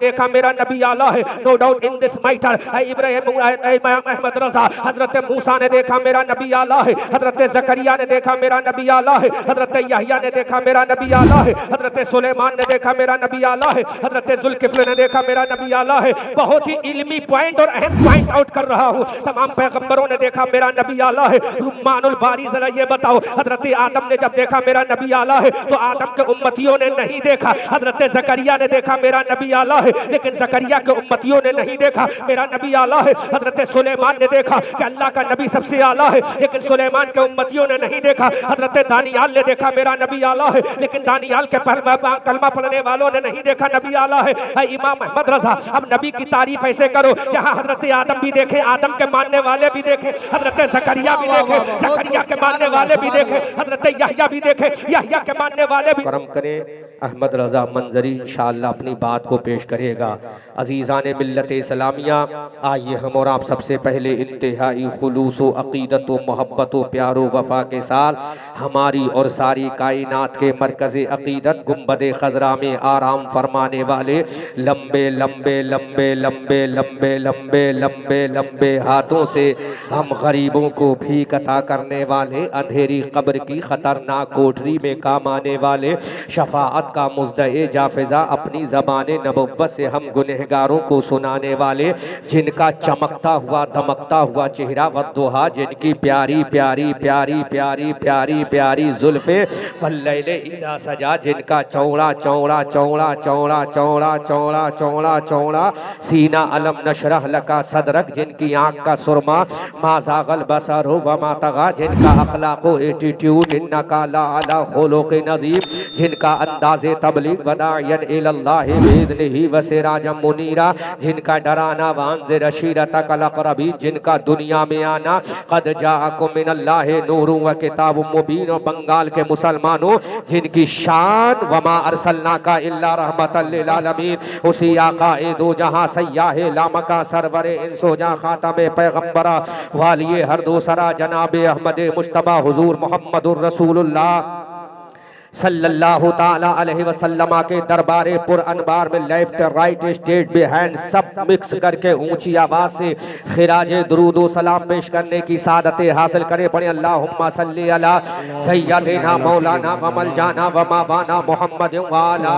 देखा मेरा नबी आला है, no doubt in this matter. Ibrahim Ahmad Raza, Hazrat Musa ने देखा मेरा नबी आला है, हजरत जकरिया ने देखा मेरा नबी आला है, हजरत यहया ने देखा मेरा नबी आला है, हजरत सुलेमान ने देखा मेरा नबी आला है, हजरत जुल्किफ्ल ने देखा मेरा नबी आला है। बहुत ही इल्मी पॉइंट और अहम पॉइंट आउट कर रहा हूँ। तमाम पैगंबरों ने देखा मेरा नबी आला है। रुम्मानुल बारी जरा ये बताओ, हजरत आदम ने जब देखा मेरा नबी आला है तो आदम के उम्मतियों ने नहीं देखा। हजरत जकरिया ने देखा मेरा नबी आला है, लेकिन जकरिया के उम्मतियों ने नहीं देखा मेरा नबी आला है। हजरत सुलेमान ने देखा कि अल्लाह का नबी सबसे आला है, लेकिन सुलेमान के उम्मतियों ने नहीं देखा। हजरत दानियाल ने देखा मेरा नबी आला है, लेकिन दानियाल के कलमा पढ़ने वालों ने नहीं देखा नबी आला है। इमाम अहमद रजा, अब नबी की तारीफ ऐसे करो जहां हजरत आदम भी देखे, आदम के मानने वाले भी देखे, हजरत जकरिया भी देखे, जकरिया के मानने वाले भी देखे, हजरत यहया भी देखे, यहया के मानने वाले भी। करम करे अहमद रजा मंजरी इंशाअल्लाह अपनी बात को पेश करेगा। अजीज़ान मिल्लत इस्लामिया, आइए हम और आप सबसे पहले इंतहाई खुलूस व अक़ीदत व मोहब्बत व प्यार व वफ़ा के साथ हमारी और सारी कायनात के मरकज़ अक़ीदत गुंबद खजरा में आराम फरमाने वाले लंबे लंबे लंबे लंबे लंबे लंबे लंबे लंबे हाथों से हम गरीबों को भीख अता करने वाले, अंधेरी कब्र की खतरनाक कोठरी में काम आने वाले, शफाअत का मुज़्दए जाफिज़ा अपनी ज़बान नबुव्वत से हम गुनहगारों को सुनाने वाले, जिनका चमकता हुआ धमकता हुआ चेहरा वद्दुहा, जिनकी प्यारी प्यारी प्यारी प्यारी प्यारी प्यारी जुल्फ़े वल्लैल इज़ा सजा, जिनका चौड़ा चौड़ा चौड़ा चौड़ा चौड़ा चौड़ा चौड़ा चौड़ा सीना अलम नशरह लका सदरक, जिनकी आँख का सुरमा माज़ागल बसर हो वमा तगा, जिनका अखलाक व एटीट्यूड इन्नका ला अला खुलुक़िन नज़ीम, जिनका अंदाज़े तबलीग वदायन इलल्लाह बिइज़निही व सिराजम मुनीरा, जिनका डराना वांज़िर अशीरतकल अक़रबीन, जिनका दुनिया में आना क़द जाअकुम मिनल्लाहि नूरुन व किताबुम मुबीन, और बंगाल के मुसलमानों जिनकी शान वमा अरसलनाका इल्ला रहमतल लिल आलमीन, उसी आक़ाए दो जहां सय्याहे लामका सरवरे इंसो जा खातमे पैगंबरा वालिए हर दूसरा जनाबे अहमद मुश्तबा हुजूर मुहम्मदुर रसूलुल्लाह सल्लल्लाहु ताला अलैहि वसल्लम के दरबारे पुर अनबार में लेफ्ट राइट स्टेट बिहाइंड सब मिक्स करके ऊंची आवाज से खिराज दुरूद व सलाम पेश करने की सादतें हासिल करें। पढ़े अल्लाहुम्मा सल्ली अला सय्यदिना मौलाना व मलजाना व मावाना मुहम्मद व अला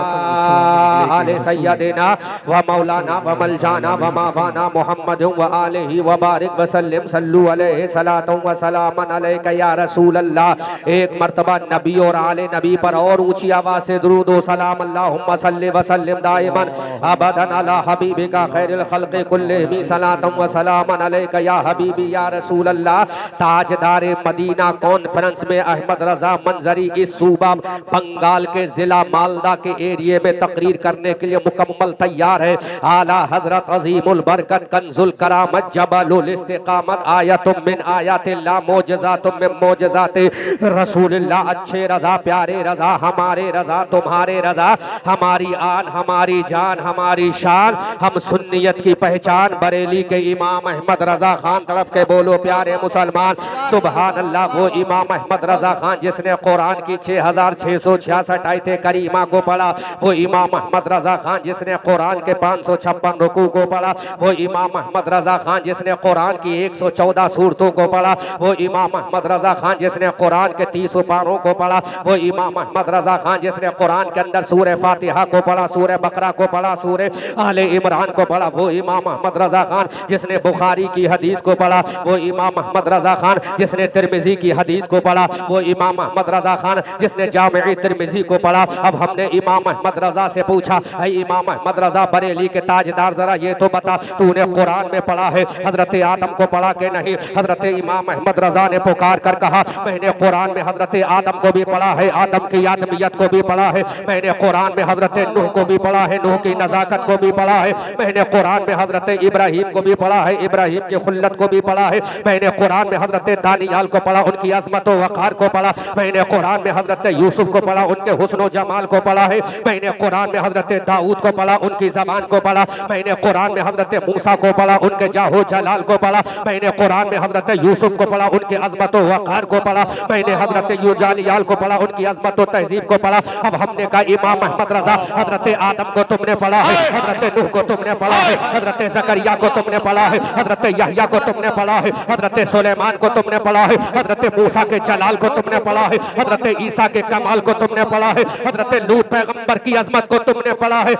आले सय्यदिना व मौलाना व मलजाना व मावाना मुहम्मद व आलिहि व बारिक व सल्लिम सल्लु अलैहि सलातु व सलामन अलैका या रसूल अल्लाह। एक मर्तबा नबी और आले नबी पर और ऊंची आवाज से दुरूद व सलाम अल्लाहुम्मा सल्लि व सल्लिम दाइमन अबदन अला हबीबिका खैरिल खल्क़ि कुल्लिहिम सलातु व सलामन अलैका या हबीबी या रसूल अल्लाह। ताजदारे मदीना कॉन्फ्रेंस में अहमद रजा मंजरी इस सूबा बंगाल के जिला मालदा के एरिए में तकरीर करने के लिए मुकम्मल तैयार है। आला हजरत अजीमुल बरकत कंजुल करामत जबलुल इस्तिकामत आयतुम मिन आयातिल्लाह मोजज़ातुम मिन मोजज़ाति रसूलिल्लाह। अच्छे रजा प्यारे रजा हमारे रजा तुम्हारे रजा, हमारी आन हमारी जान हमारी शान, हम सुन्नियत की पहचान बरेली के इमाम अहमद रजा खान तरफ के बोलो प्यारे मुसलमान सुभान अल्लाह। वो इमाम अहमद रजा खान जिसने कुरान की 6666 आयते करीमा को पढ़ा, वो इमाम अहमद रजा खान जिसने कुरान के 556 रुकू को पढ़ा, वो इमाम अहमद रजा खान जिसने कुरान की 114 सूरतों को पढ़ा, वो इमाम अहमद रजा खान जिसने कुरान के 30 पारों को पढ़ा, वो इमाम अहमद रजा खान जिसने कुरान के अंदर सूरह फातिहा को पढ़ा, सूरह बकरा को पढ़ा, सूरह आले इमरान को पढ़ा, वो इमाम अहमद रजा खान जिसने बुखारी की हदीस को पढ़ा, वो इमाम अहमद रजा खान जिसने तिरमिजी की हदीस को पढ़ा, वो इमाम अहमद रजा खान जिसने जामे तिरमिजी को पढ़ा। अब हमने इमाम अहमद रजा से पूछा, इमाम अहमद रजा बरेली के ताजदार जरा ये तो बता, तूने कुरान में पढ़ा है हजरत आदम को पढ़ा के नहीं? हजरत इमाम अहमद रजा ने पुकार कर कहा, मैंने कुरान में हजरत आदम को भी पढ़ा है, आदम की आदमियत को भी पढ़ा है, मैंने कुरान में हजरत नूह को भी पढ़ा है, नूह की नजाकत को भी पढ़ा है, मैंने कुरान में हजरत इब्राहिम को भी पढ़ा है, इब्राहिम की खुल्लत को भी पढ़ा है, मैंने कुरान में हजरत दानियाल को पढ़ा, उनकी अजमत व वक़ार को पढ़ा, मैंने कुरान में हजरत यूसुफ को पढ़ा, उनके हुस्न व जमाल को पढ़ा है, मैंने कुरान में हजरत दाऊद को पढ़ा, उनकी जबान को पढ़ा, मैंने कुरान में हजरत मूसा को पढ़ा, उनके जाहो जलाल को पढ़ा, मैंने कुरान में हजरत यूसुफ को पढ़ा, उनकी अजमत व वक़ार को पढ़ा, मैंने हजरत यूजालियाल को पढ़ा, उनकी अजमत व तहजीब को पढ़ा। अब हमने कहा इमाम अहमद रजा, हजरत आदम को तुमने पढ़ा है, हजरत नूह को तुमने पढ़ा है, हजरत जकरिया को तुमने पढ़ा है, हजरत यहया को तुमने पढ़ा है, हजरत सुलेमान को तुमने पढ़ा है, हजरत मूसा के जलाल को तुमने पढ़ा है, हजरत ईसा के कमाल को तुमने पढ़ा है, हजरत लूत पैगंबर की अजमत को तुमने पढ़ा है।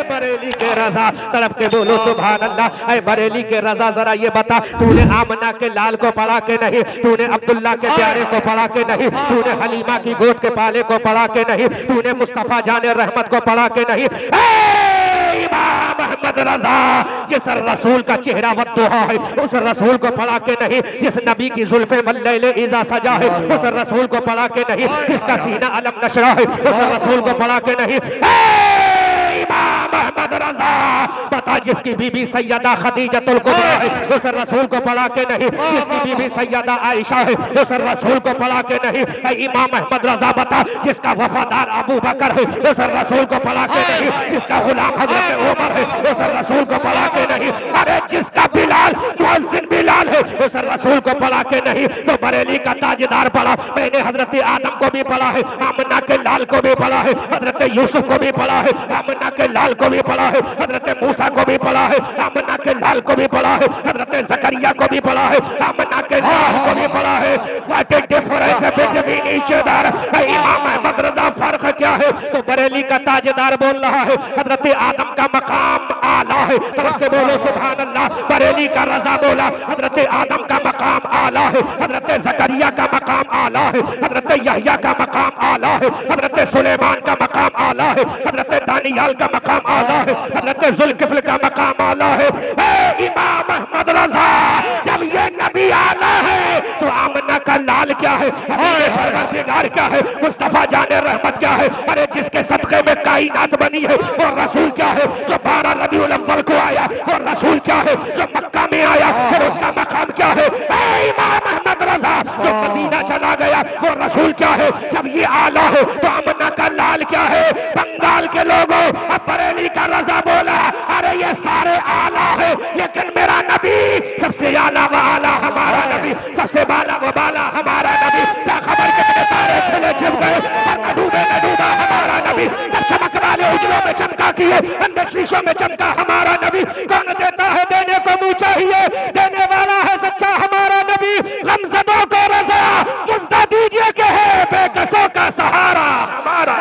बरेली के रजा तरफ के बोलो सुभान अल्लाह। ऐ बरेली के रजा जरा ये बता, तूने आमना के लाल को पढ़ा के नहीं, तूने अब्दुल्ला के प्यारे को पढ़ा के नहीं, तूने हलीमा की गोद के पाले को पढ़ा के नहीं, तूने मुस्तफा जाने रहमत को पढ़ा के नहीं। इमाम अहमद रजा जिस रसूल का चेहरा वद्दुहा है उस रसूल को पढ़ा के नहीं, जिस नबी की जुल्फे मल्लैले इज़ा सजा है उस रसूल को पढ़ा के नहीं, जिसका सीना अलम नशरा है उस रसूल को पढ़ा के नहीं। इमाम अहमद रजा बता, जिसकी बीबी सैयदा खदीजतुल कुबरा है उस रसूल को पढ़ा के नहीं, जिसकी बीबी सैयदा आयशा है उस रसूल को पढ़ा के नहीं। इमाम अहमद रजा बता, जिसका वफादार अबू बकर है उस रसूल को पढ़ा के नहीं, जिसका गुलाम हजरत उमर है उस रसूल को पढ़ा के नहीं। अरे जिसका बिलाल मुअज्जिन बिलाल है उस रसूल को पढ़ा के नहीं। तो बरेली का ताजदार पढ़ा, मैंने हजरत आदम को भी पढ़ा है, आमना के लाल को भी पढ़ा है, हजरत यूसुफ को भी पढ़ा है, आमना के लाल को भी पढ़ा है, हजरत मूसा को भी पढ़ा है, आमना के लाल को भी पढ़ा है, हजरत जकरिया को भी पढ़ा है, आमना के लाल को भी पढ़ा है। What is difference between each other? इमाम अहमद रजा फर्क क्या है? तो बरेली का ताजदार बोल रहा है हजरत आदम का मकाम आला है, तरफ से बोलो सुभान अल्लाह। बरेली का रजा बोला हजरत आदम का मकाम आला है, हजरत जकरिया का मकाम आला है, हजरत यहया का मकाम आला है, हजरत सुलेमान का मकाम आला है, हजरत दानियाल का मकाम आला है, हजरत जुल्किफ्ल का मकाम आला है। इमाम अहमद रजा जब ये नबी आला है तो आमना का लाल क्या है, परवरदिगार क्या है, मुस्तफा जाने रहमत क्या है? अरे जिसके सदक़े में कायनात बनी है और रसूल क्या है जो 12 रबीउल अव्वल को आया, और रसूल क्या है जो मक्का में आया और उसका मकाम क्या है? इमाम अहमद रजा जो मदीना चला गया वो रसूल क्या है? जब ये आला है तो आमना का लाल क्या है? बंगाल के लोगों, अब बरेली का रजा बोला अरे ये सारे आला है लेकिन मेरा नबी सबसे आला व आला हमारा नबी, सबसे बाला व बाला हमारा नबी। क्या खबर कितने तारे खिले छिप गए और न डूबा हमारा नबी, सब चमक वाले उजलों में चमका किए, अंदर शीशों में चमका हमारा नबी। कौन देता है देने को मुँह चाहिए, देने वाला है सच्चा हमारा नबी। गमज़दों को रजा मुझदा दीजिए के है बेकसों का सहारा हमारा।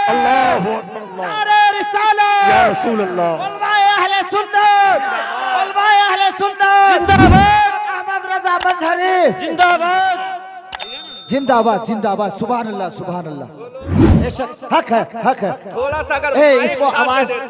अल्लाहु अकबर, नारे रिसालत या रसूल अल्लाह, उलमाए अहले सुन्नत, उलमाए अहले सुन्नत जिंदाबाद, अहमद रजा मजहरी जिंदाबाद, जिंदाबाद जिंदाबाद। सुभान अल्लाह सुभान अल्लाह, बेशक हक है हक है। थोड़ा सा अगर इसको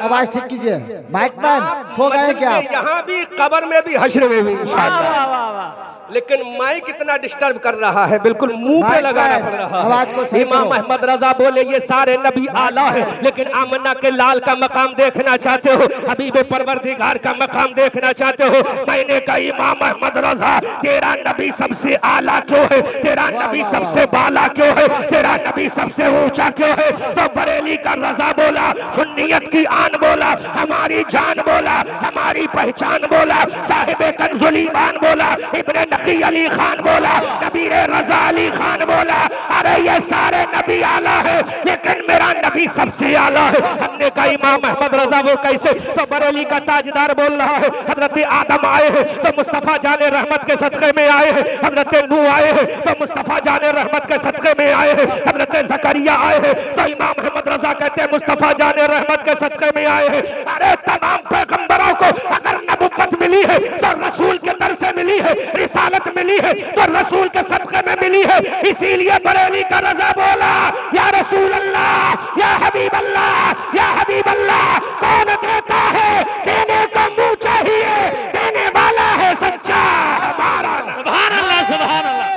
आवाज ठीक कीजिए। माइक मैन सो गए क्या? यहाँ भी कब्र में भी हश्र में भी इंशाअल्लाह, लेकिन माइक इतना डिस्टर्ब कर रहा है, बिल्कुल मुंह पे लगाना पड़ रहा है। इमाम अहमद रजा बोले ये सारे नबी आला है लेकिन आमना के लाल का मकाम देखना चाहते हो, हबीब परवरदिगार का मकाम देखना चाहते हो। मैंने कहा इमाम अहमद रजा तेरा नबी सबसे आला क्यों है, तेरा नबी सबसे बाला क्यों है, तेरा नबी सबसे ऊंचा क्यों है? तो बरेली का रजा बोला, सुन्नियत की आन बोला, हमारी जान बोला, हमारी पहचान बोला, साहिब कंजुल ईमान बोला, इब्ने नकी अली खान बोला, नबी रजा अली खान बोला। अरे ये सारे नबी आला है लेकिन मेरा नबी सबसे आला है। हमने कहा इमाम अहमद रजा वो कैसे? तो बरेली का ताजदार बोल रहा है हजरत आदम आए हैं तो मुस्तफा जाने रहमत के सदक़े में आए हैं, हजरत नूह आए हैं तो मुस्तफा जाने रहमत के सदक़े में आए हैं, हजरत जकरिया आए हैं तो इमाम अहमद रजा कहते हैं मुस्तफा जाने रहमत के सदक़े में आए हैं। अरे तमाम पैगंबरों को अगर नबुव्वत मिली है तो रसूल के दर से मिली है, रिसालत मिली है तो रसूल के सदक़े में मिली है। इसीलिए बरेली का रजा बोला या रसूल अल्लाह या हबीब अल्लाह या हबीब अल्लाह, कौन देता है देने को मुँह चाहिए, देने वाला है सच्चा हमारा। सुभान अल्लाह सुभान अल्लाह,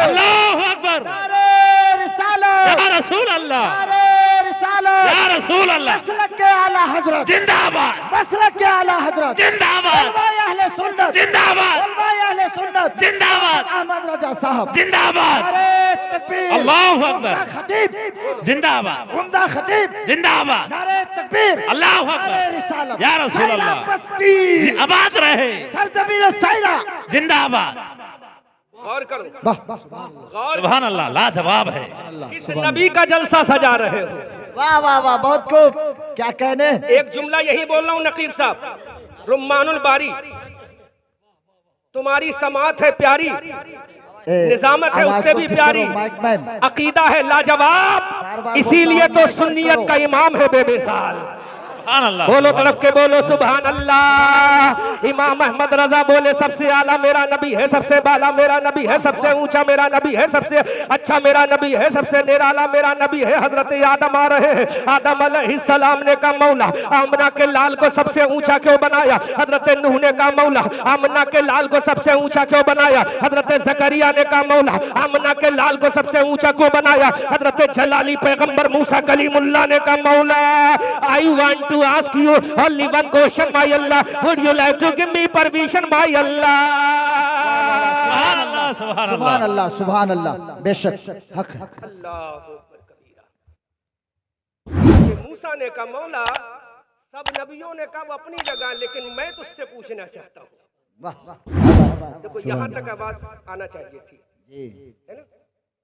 अल्लाहु अकबर, या रसूल अल्लाह या रसूल अल्लाह, मसलक के आला हजरत जिंदाबाद, मसलक के आला हजरत जिंदाबाद, उलमाए अहले सुन्नत जिंदाबाद, उलमाए अहले सुन्नत जिंदाबाद, अहमद रजा साहब जिंदाबाद, नारे तकबीर, अल्लाहु अकबर, खतीब जिंदाबाद, उम्दा खतीब जिंदाबाद, नारे तकबीर, अल्लाहु नारे अकबर, रिसालत या रसूल अल्लाह, बस्ती आबाद रहे, सरजमीन सैरा जिंदाबाद, गौर करो, वाह वाह गौर, सुभान अल्लाह, लाजवाब है। किस नबी का जलसा सजा रहे हो? वाह वाह वाह, बहुत खूब। क्या कहने, एक जुमला यही बोल रहा हूँ नकीब साहब, रुम्मानुल बारी, तुम्हारी समात है प्यारी, निजामत है उससे भी प्यारी, अकीदा है लाजवाब, इसीलिए तो सुन्नियत का इमाम है बेमिसाल। सुभान अल्लाह, बोलो तड़प के बोलो सुभान अल्लाह। इमाम अहमद रजा बोले सबसे आला मेरा नबी है, सबसे बाला मेरा नबी है, सबसे ऊंचा मेरा नबी है, सबसे अच्छा मेरा नबी है, सबसे निराला मेरा नबी है। हजरत आदम आ रहे हैं, आदम अलैहिस्सलाम ने कहा मौला आमना के लाल को सबसे ऊंचा क्यों बनाया? हजरत नूह ने कहा मौला आमना के लाल को सबसे ऊंचा क्यों बनाया? हजरत जकरिया ने कहा मौला आमना के लाल को सबसे ऊंचा क्यों बनाया? हजरत जलाली पैगंबर मूसा कलीमुल्लाह ने कहा मौला I want to ask you only one question my Allah, would you like to give me permission my Allah? सुभान अल्लाह, सुभान सुभान अल्लाह। अल्लाह सुभान अल्लाह, बेशक हक है। अल्लाह अकबर कबीरा। मूसा ने कहा मौला सब नबियों ने कहा वो अपनी जगह, लेकिन मैं तुझसे पूछना चाहता हूँ। वाह वाह, देखो यहाँ तक आवाज आना चाहिए थी, जी है ना?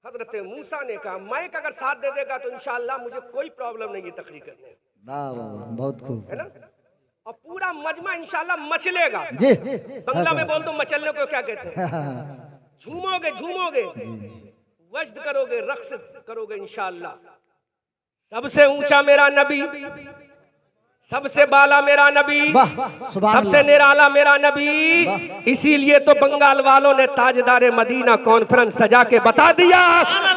हजरत मूसा ने कहा माइक अगर साथ दे देगा तो इंशाअल्लाह मुझे कोई प्रॉब्लम नहीं है तकरीर करने में, वाह वाह, बहुत खूब, है ना? और पूरा मजमा इंशाअल्लाह मचलेगा। जी बंगला में बोल दो मचलने को क्या कहते हैं? झूमोगे झूमोगे, वज्द करोगे, रक्स करोगे इंशाअल्लाह। सबसे ऊंचा मेरा नबी, सबसे बाला मेरा नबी, वाह सुभान सबसे अल्लाह, निराला मेरा नबी। इसीलिए तो बंगाल वालों ने ताजदारे मदीना कॉन्फ्रेंस सजा के बता दिया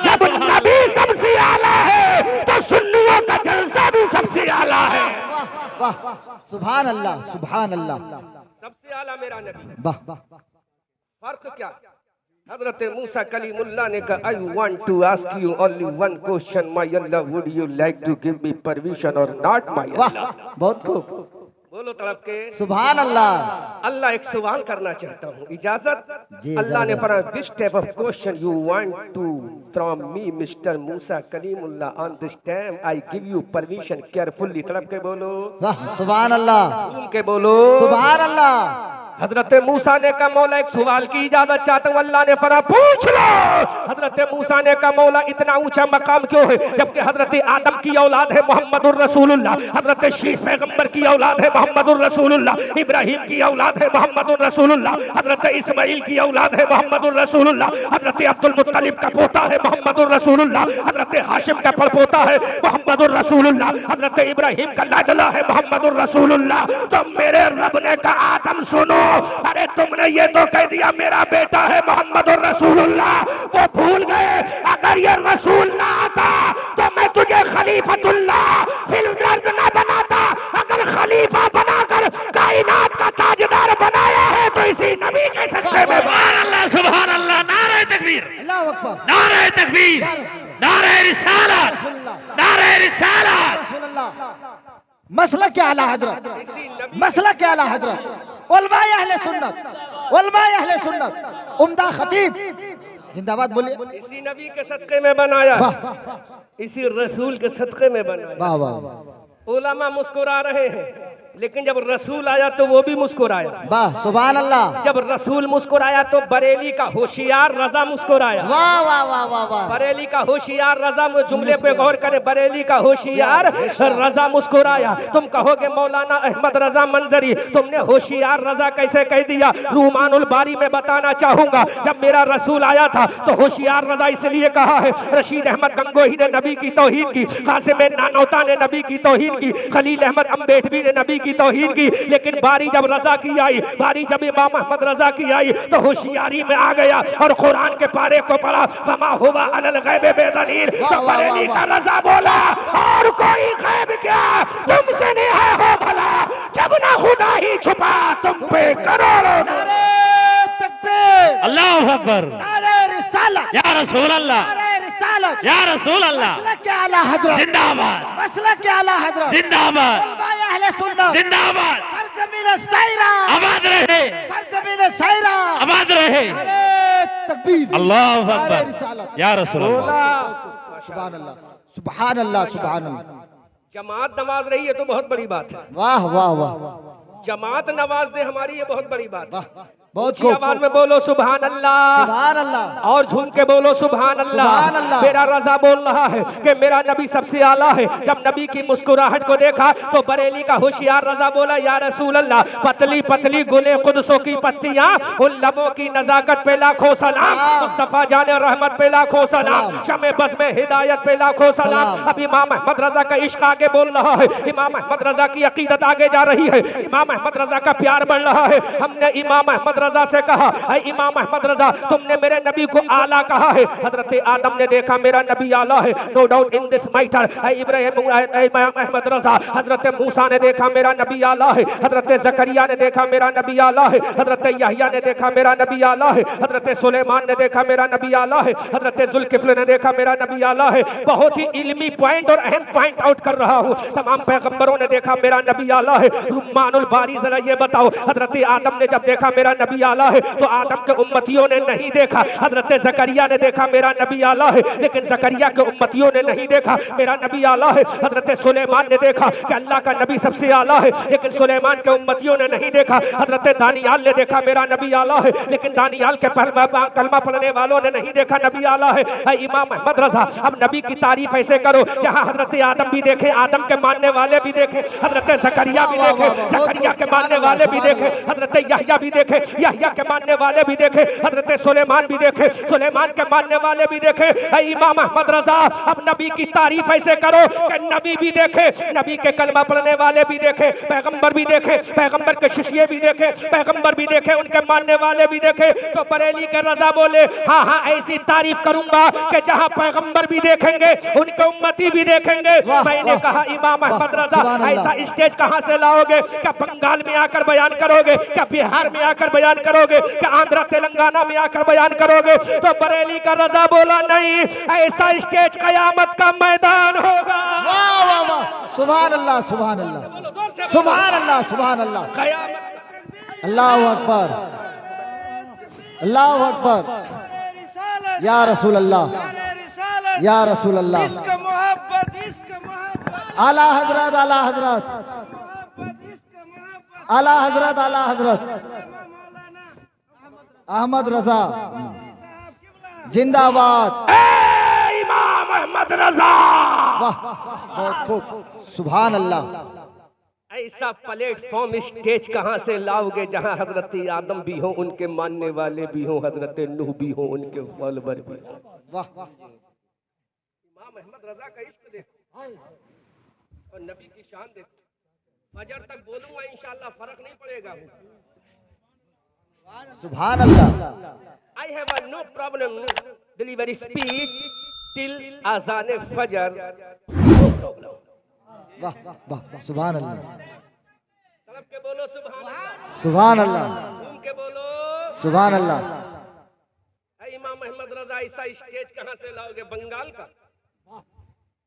जब नबी सबसे आला है तो सुन्नियों का जलसा भी सबसे आला है। वाह वाह, सुभान अल्लाह सुभान अल्लाह, सबसे आला मेरा नबी। वाह वाह, फर्क क्या? हजरत मूसा कलीमुल्लाह ने कहा I want to ask you only one question my Allah, would you like to give me permission और नॉट माय वाह अल्लाह? बहुत खूब, बोलो तड़प के सुभान अल्लाह। अल्लाह एक सवाल करना चाहता हूँ, इजाजत? जी, अल्लाह ने इजाजत। फरमाया which type of question you want to from me mister Musa Kalimullah, on this time I give you permission. Carefully तड़प के बोलो, वाह सुभान अल्लाह, घूम के बोलो सुभान अल्लाह। हजरत मूसा ने कहा मौला एक सवाल की इजाजत चाहता हूँ। अल्लाह ने फरमाया पूछ लो। हजरत मूसा ने कहा मौला इतना ऊंचा मकाम क्यों है जबकि हजरत आदम की औलाद है मोहम्मदुर रसूलुल्लाह, हजरत शीश पैगंबर की औलाद है मोहम्मदुर रसूलुल्लाह, इब्राहिम की औलाद है मोहम्मदुर रसूलुल्लाह, हजरत इस्माइल की औलाद है मोहम्मदुर रसूलुल्लाह, हजरत अब्दुल मुत्तलिब का पोता है मोहम्मदुर रसूलुल्लाह, हजरत हाशिम का पड़पोता है मोहम्मदुर रसूलुल्लाह, हजरत इब्राहिम का लाडला है मोहम्मदुर रसूलुल्लाह। तो मेरे रब ने कहा आदम सुनो, अरे तुमने ये तो कह दिया मेरा बेटा है मोहम्मदुर रसूलुल्लाह, वो भूल गए अगर ये रसूल ना आता तो मैं तुझे खलीफतुल्लाह फिल अर्द ना बनाता। अगर खलीफा बनाकर कायनात का ताजदार बनाया है तो इसी नबी के सदक़े में। सुभान अल्लाह, सुभान अल्लाह, नारे तकबीर, अल्लाह अकबर, नारे तकबीर, नारे रिसालत, नारे रिसालत। मसला क्या आला हजरत, मसला क्या आला हजरत, उलमाए अहले सुन्नत, उलमाए अहले सुन्नत, उम्दा खतीब जिंदाबाद बोलिए। इसी नबी के सदक़े में बनाया, वाह इसी रसूल के सदक़े में बनाया। वाह वाह, उलमा मुस्कुरा रहे हैं, लेकिन जब रसूल आया तो वो भी मुस्कुराया। वाह सुभान अल्लाह, जब रसूल मुस्कुराया तो बरेली का होशियार रजा मुस्कुराया। वाह वाह वाह वाह वाह, बरेली का होशियार रजा, जुमले पे गौर करें, बरेली का होशियार रजा मुस्कुराया। तुम कहोगे मौलाना अहमद रजा मंजरी तुमने होशियार रजा कैसे कह दिया? रूमानुल बारी में बताना चाहूंगा, जब मेरा रसूल आया था तो होशियार रजा इसलिए कहा है। रशीद अहमद गंगोही ने नबी की तौहीद की, कासिम नानौता ने नबी की तौहीद की, खलील अहमद अम्बेडवी ने नबी की तौहीद की, लेकिन बारी जब रजा की आई, बारी जब इमाम अहमद रजा की आई तो होशियारी में आ गया और कुरान के पारे को पढ़ा, फमा हुवा अलल गैब बेदलील। तो बरेली का रजा बोला और कोई गैब क्या तुमसे नहीं है हो भला, जब ना खुदा ही छुपा तुम पे करोड़ों। नारे तकबीर, अल्लाहु अकबर, नारे रिसालत, या रसूल अल्लाह, नारे रिसालत, या रसूल अल्लाह, मसला क्या आला हजरत, जिंदाबाद, मसला क्या आला हजरत, जिंदाबाद, उलमाए अहले सुन्नत, जिंदाबाद, सरजमीन सायरा, आबाद रहे, सरजमीन सायरा, आबाद रहे। नारे तकबीर, अल्लाहु नारे अकबर, रिसालत, या रसूल अल्लाह। सुभान अल्लाह सुभान अल्लाह सुभान अल्लाह, जमात नवाज रही है तो बहुत बड़ी बात है। वाह वाह वाह जमात नवाज दे हमारी ये बहुत बड़ी बात है। वाह, बहुत ऊंची आवाज में बोलो सुभान अल्लाह, सुभान अल्लाह, और झूम के बोलो सुभान सुभान अल्लाह। अल्लाह। मेरा रजा बोल रहा है कि मेरा नबी सबसे आला है। जब नबी की मुस्कुराहट को देखा तो बरेली का होशियार रजा बोला या रसूल अल्लाह, पतली पतली गुले कुदसों की पत्तियां, उन लबों की नजाकत पे लाखों सलाम, मुस्तफा जाने रहमत पे लाखों सलाम, शमे बस में हिदायत पे लाखों सलाम। अब इमाम अहमद रजा का इश्क आगे बोल रहा है, इमाम अहमद रजा की अकीदत आगे जा रही है, इमाम अहमद रजा का प्यार बढ़ रहा है। हमने इमाम अहमद रजा से कहा, ऐ इमाम अहमद रजा, तुमने मेरे नबी को आला कहा है। हजरत आदम ने देखा मेरा नबी आला है, no doubt in this matter. ऐ इब्राहिम, ऐ इमाम अहमद रजा, हजरत मूसा ने देखा मेरा नबी आला है, हजरत जकरिया ने देखा मेरा नबी आला है, हजरत यहया ने देखा मेरा नबी आला है, हजरत सुलेमान ने देखा मेरा नबी आला है, हजरत जुल्किफ्ल ने देखा मेरा नबी आला है। बहुत ही इल्मी पॉइंट और अहम पॉइंट आउट कर रहा हूँ। तमाम पैगंबरों ने देखा मेरा नबी आला है। रुम्मानुल बारी, जरा ये बताओ, हजरत आदम ने जब देखा मेरा नबी आला है तो आदम के उम्मतियों ने नहीं देखा। हजरत जकरिया ने देखा मेरा नबी आला है, लेकिन जकरिया के उम्मतियों ने नहीं देखा मेरा नबी आला है। हजरत सुलेमान ने देखा कि अल्लाह का नबी सबसे आला है, लेकिन सुलेमान के उम्मतियों ने नहीं देखा। हजरत दानियाल ने देखा मेरा नबी आला है, लेकिन दानियाल के कलमा पढ़ने वालों ने नहीं देखा नबी आला है। इमाम अहमद रजा, अब नबी की तारीफ ऐसे करो जहां हजरत आदम भी देखे, आदम के मानने वाले भी देखे, हजरत जकरिया भी देखे, जकरिया के मानने वाले भी देखे, हजरत यहया भी देखे, यहया के मानने वाले भी देखे, हजरत सुलेमान भी देखे, सुलेमान के मानने वाले भी देखे। ऐ इमाम अहमद रजा, अब नबी की तारीफ ऐसे करो कि नबी भी देखे, नबी के कलमा पढ़ने वाले भी देखे, पैगंबर भी देखे, पैगंबर के शिष्य भी देखे, पैगंबर भी देखे, उनके मानने वाले भी देखे। तो बरेली के रजा बोले, हाँ हाँ ऐसी तारीफ करूंगा कि जहां पैगंबर भी देखेंगे उनके उम्मती भी देखेंगे। मैंने कहा इमाम अहमद रजा, ऐसा स्टेज कहां से लाओगे? क्या बंगाल में आकर बयान करोगे? क्या बिहार में आकर बयान करोगे? क्या आंध्र तेलंगाना में आकर बयान करोगे? तो बरेली का रजा बोला नहीं, ऐसा स्टेज कयामत का मैदान होगा। वाह वाह वाह, सुभान अल्लाह, सुभान अल्लाह, सुभान अल्लाह, सुभान अल्लाह, अल्लाहु अकबर, अल्लाहु अकबर, या रसूल अल्लाह, या रसूल अल्लाह। इसका मोहब्बत, इसका मोहब्बत, आला हजरत, आला हजरत, इसका मोहब्बत, आला हजरत, आला हजरत अहमद रजा जिंदाबाद। इमाम अहमद रजा, वाह बहुत खूब, सुभान अल्लाह। ऐसा प्लेटफॉर्म स्टेज कहां से लाओगे जहां हजरत आदम भी हो, उनके मानने वाले भी हो, हजरत नूह भी हो, उनके फॉलोवर भी हो। वाह, इमाम अहमद रजा का इश्क देखो और नबी की शान देखो। फजर तक बोलूंगा इंशाअल्लाह, फर्क नहीं पड़ेगा। सुभान अल्लाह। I have no problem delivery speech till आज़ान फजर, नो प्रॉब्लम। वाह वाह, सुभान अल्लाह, तड़प के बोलो सुभान अल्लाह, सुभान अल्लाह, घूम के बोलो सुभान अल्लाह। इमाम अहमद रजा ऐसा स्टेज कहां से लाओगे? बंगाल का?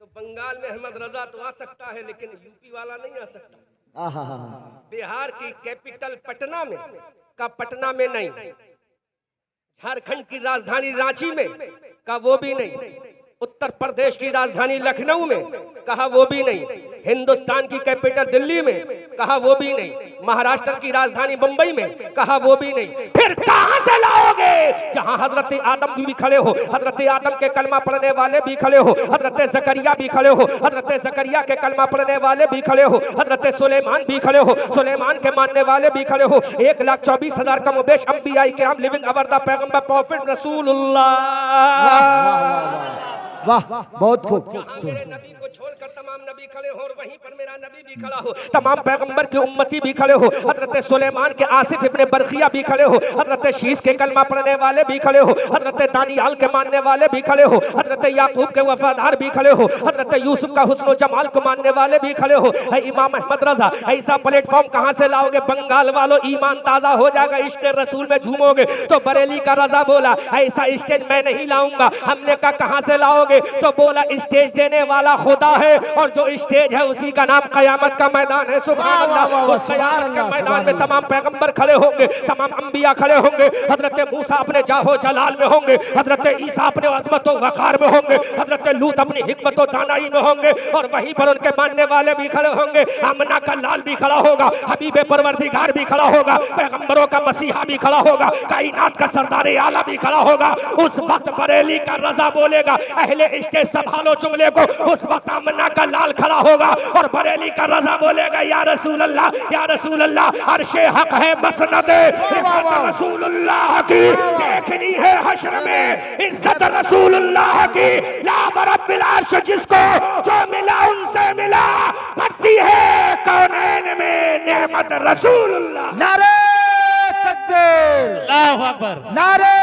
तो बंगाल में अहमद रजा तो आ सकता है, लेकिन यूपी वाला नहीं आ सकता। आहा, बिहार की कैपिटल पटना में का पटना में नहीं, झारखंड की राजधानी रांची में का वो भी नहीं, उत्तर प्रदेश की राजधानी लखनऊ में कहा वो भी नहीं, हिंदुस्तान की कैपिटल दिल्ली में कहा वो भी नहीं, महाराष्ट्र की राजधानी मुंबई में कहा वो भी नहीं। फिर कहां से लाओगे? जहां हजरत आदम भी खड़े हो, हजरत आदम के कलमा पढ़ने वाले भी खड़े हो, हजरत जकरिया भी खड़े हो, हजरत जकरिया के कलमा पढ़ने वाले भी खड़े हो, हजरत सुलेमान भी खड़े हो, सुलेमान के मानने वाले भी खड़े हो। 1,24,000 कम बेश अंबिया किराम लिविंग अवर द पैगंबर प्रॉफिट रसूलुल्लाह। वाह बहुत खूब। मेरे नबी को छोड़कर तमाम नबी खड़े हो और वहीं पर मेरा नबी भी खड़ा हो, तमाम पैगंबर के उम्मती भी खड़े हो, हजरत सुलेमान के आसिफ इब्ने बरखिया भी खड़े हो, हजरत शीश के कलमा पढ़ने वाले भी खड़े हो, हजरत दानियाल के मानने वाले भी खड़े हो, हजरत याकूब के वफादार भी खड़े हो, हजरत यूसुफ का हुस्न जमाल को मानने वाले भी खड़े हो। इमाम अहमद रजा, ऐसा प्लेटफॉर्म कहां से लाओगे? बंगाल वालों, ईमान ताजा हो जाएगा, इश्क रसूल में झूमोगे। तो बरेली का रजा बोला, ऐसा स्टेज मैं नहीं लाऊंगा। हमने कहा कहां से लाओगे? तो बोला स्टेज देने वाला खुदा है, और जो स्टेज है उसी का नाम कयामत कयामत का मैदान है। सुभान अल्लाह। उस कयामत के मैदान में तमाम पैगंबर खड़े होंगे, तमाम अंबिया खड़े होंगे। हजरत मूसा अपने जाहो जलाल में होंगे, हजरत ईसा अपने अज़मत व वक़ार में होंगे, हजरत लूत अपनी हिकमत व दानाई में होंगे, और वहीं पर उनके मानने वाले भी खड़े होंगे। आमना का लाल भी खड़ा होगा, हबीब परवरदिगार भी खड़ा होगा, पैगंबरों का मसीहा भी खड़ा होगा, कायनात का सरदार आला भी खड़ा होगा। उस वक्त बरेली का रजा बोलेगा, अहले इश्क़ संभालो जुमले को। उस वक्त आमना का लाल खड़ा होगा और बरेली का रजा बोलेगा, या रसूल अल्लाह, या रसूल अल्लाह। अर्शे हक है मसनद रसूलुल्लाह की, देखनी है हश्र में इज्जत रसूलुल्लाह की। ला बरब्बिल अर्श, जिसको जो मिला उनसे मिला, बढ़ती है कौनैन में नेमत रसूलुल्लाह। नारे तकबीर, अल्लाहु अकबर, नारे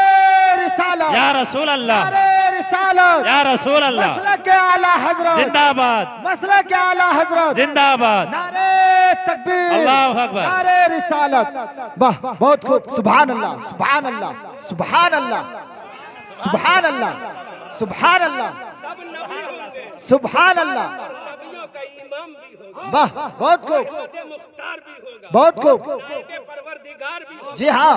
रिसालत, या रसूल अल्लाह, नारे रिसालत, या रसूल अल्लाह, मसलक के आला हजरत जिंदाबाद, मसलक के आला हजरत जिंदाबाद, नारे तकबीर, अल्लाहु अकबर, नारे रिसालत। वाह, बहुत खूब। सुभान अल्लाह, सुभान अल्लाह, सुभान अल्लाह, सुभान अल्लाह, सुभान अल्लाह, सुभान अल्लाह। नबियों का इमाम भी होगा, वाह, बहुत खूब, मुख्तार भी होगा, बहुत खूब। परवरदिगार भी होगा, जी हाँ,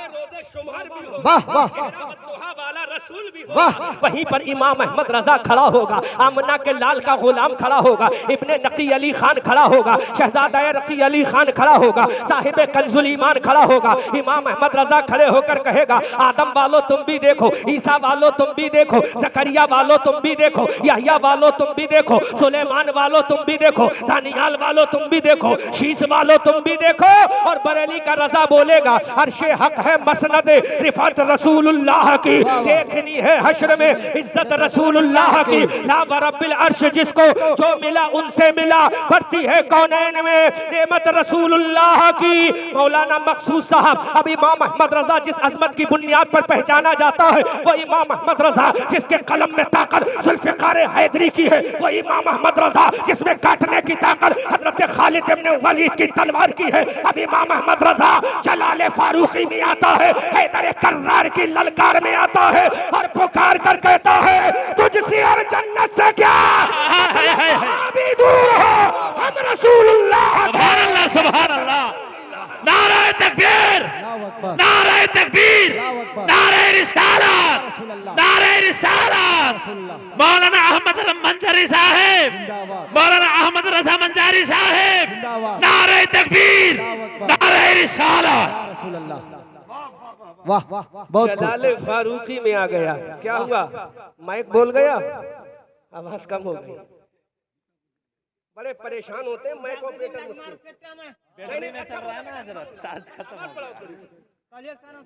रोज़े शुमार भी होगा, वाह वाह दुहा वाला रसूल भी होगा। वाह। वहीं पर इमाम अहमद रजा खड़ा होगा, आमना के लाल का गुलाम खड़ा होगा, इब्ने नकी अली खान खड़ा होगा, शहजादा रकी अली खान खड़ा होगा, साहिब कंजुल ईमान खड़ा होगा। इमाम अहमद रजा खड़े होकर कहेगा, आदम वालों तुम भी देखो, ईसा वालों तुम भी देखो, जकरिया वालों तुम भी देखो, यहया वालों तुम भी देखो, सुलेमान वालों तुम भी देखो, दानियाल वालों तुम भी देखो, शीश वालों तुम भी देखो। और बरेली का रजा बोलेगा, अर्शे हक है मसनद रिफत रसूलुल्लाह की, देखनी है हश्र में इज्जत रसूलुल्लाह की। ला बरब्बिल अर्श, जिसको जो मिला उनसे मिला, बढ़ती है कौनैन में नेमत रसूलुल्लाह की। मौलाना मखसूस साहब, अब इमाम अहमद रजा जिस अजमत की बुनियाद पर पहचाना जाता है, वो इमाम अहमद रजा जिसके कलम में ताकत जुल्फ़िकार हैदरी की है, वो इमाम अहमद रजा जिसमें काटने की ताकत हजरत खालिद इब्न वलीद की तलवार की है। अब इमाम अहमद रजा जलाल फारूकी में आता है, हैदर कर्रार की ललकार में आता है और पुकार कर कहता है, तुझसे और जन्नत से क्या अभी दूर हो, हम रसूलुल्लाह। सुभान अल्लाह, सुभान अल्लाह, नारे तकबीर, नारे तकबीर, नारे रिसालत, नारे रिसालत। मौलाना अहमद मंजरी साहिब, मौलाना अहमद रजा मंजारी साहिब, नारे तकबीर, नारे रिसालत। वाह, बहुत खूब। जलाल फारूकी में आ गया, क्या हुआ, माइक बोल गया, आवाज कम हो गई। बड़े परेशान होते हैं माइक ऑपरेटर मुझसे,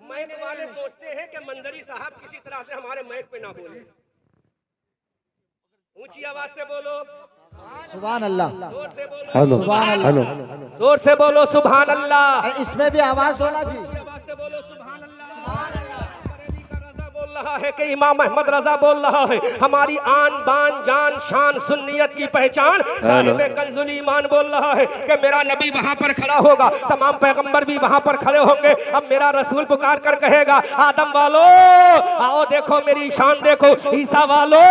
माइक वाले सोचते हैं कि मंजरी साहब किसी तरह से हमारे माइक पे ना बोले। ऊंची आवाज से बोलो सुभान अल्लाह, जोर से बोलो हेलो, सुभान अल्लाह, जोर से बोलो सुभान अल्लाह, इसमें भी आवाज होना जी। आवाज से बोलो सुभान अल्लाह। बरेली का रजा बोल रहा है कि इमाम अहमद रजा बोल रहा है, हमारी आन बान जान शान सुन्नियत की पहचान। साहिब कंजुल ईमान बोल रहा है कि मेरा नबी वहां पर खड़ा होगा, तमाम पैगंबर भी वहां पर खड़े होंगे। अब मेरा रसूल पुकार कर कहेगा, आदम वालो आओ देखो मेरी शान देखो, ईसा वालो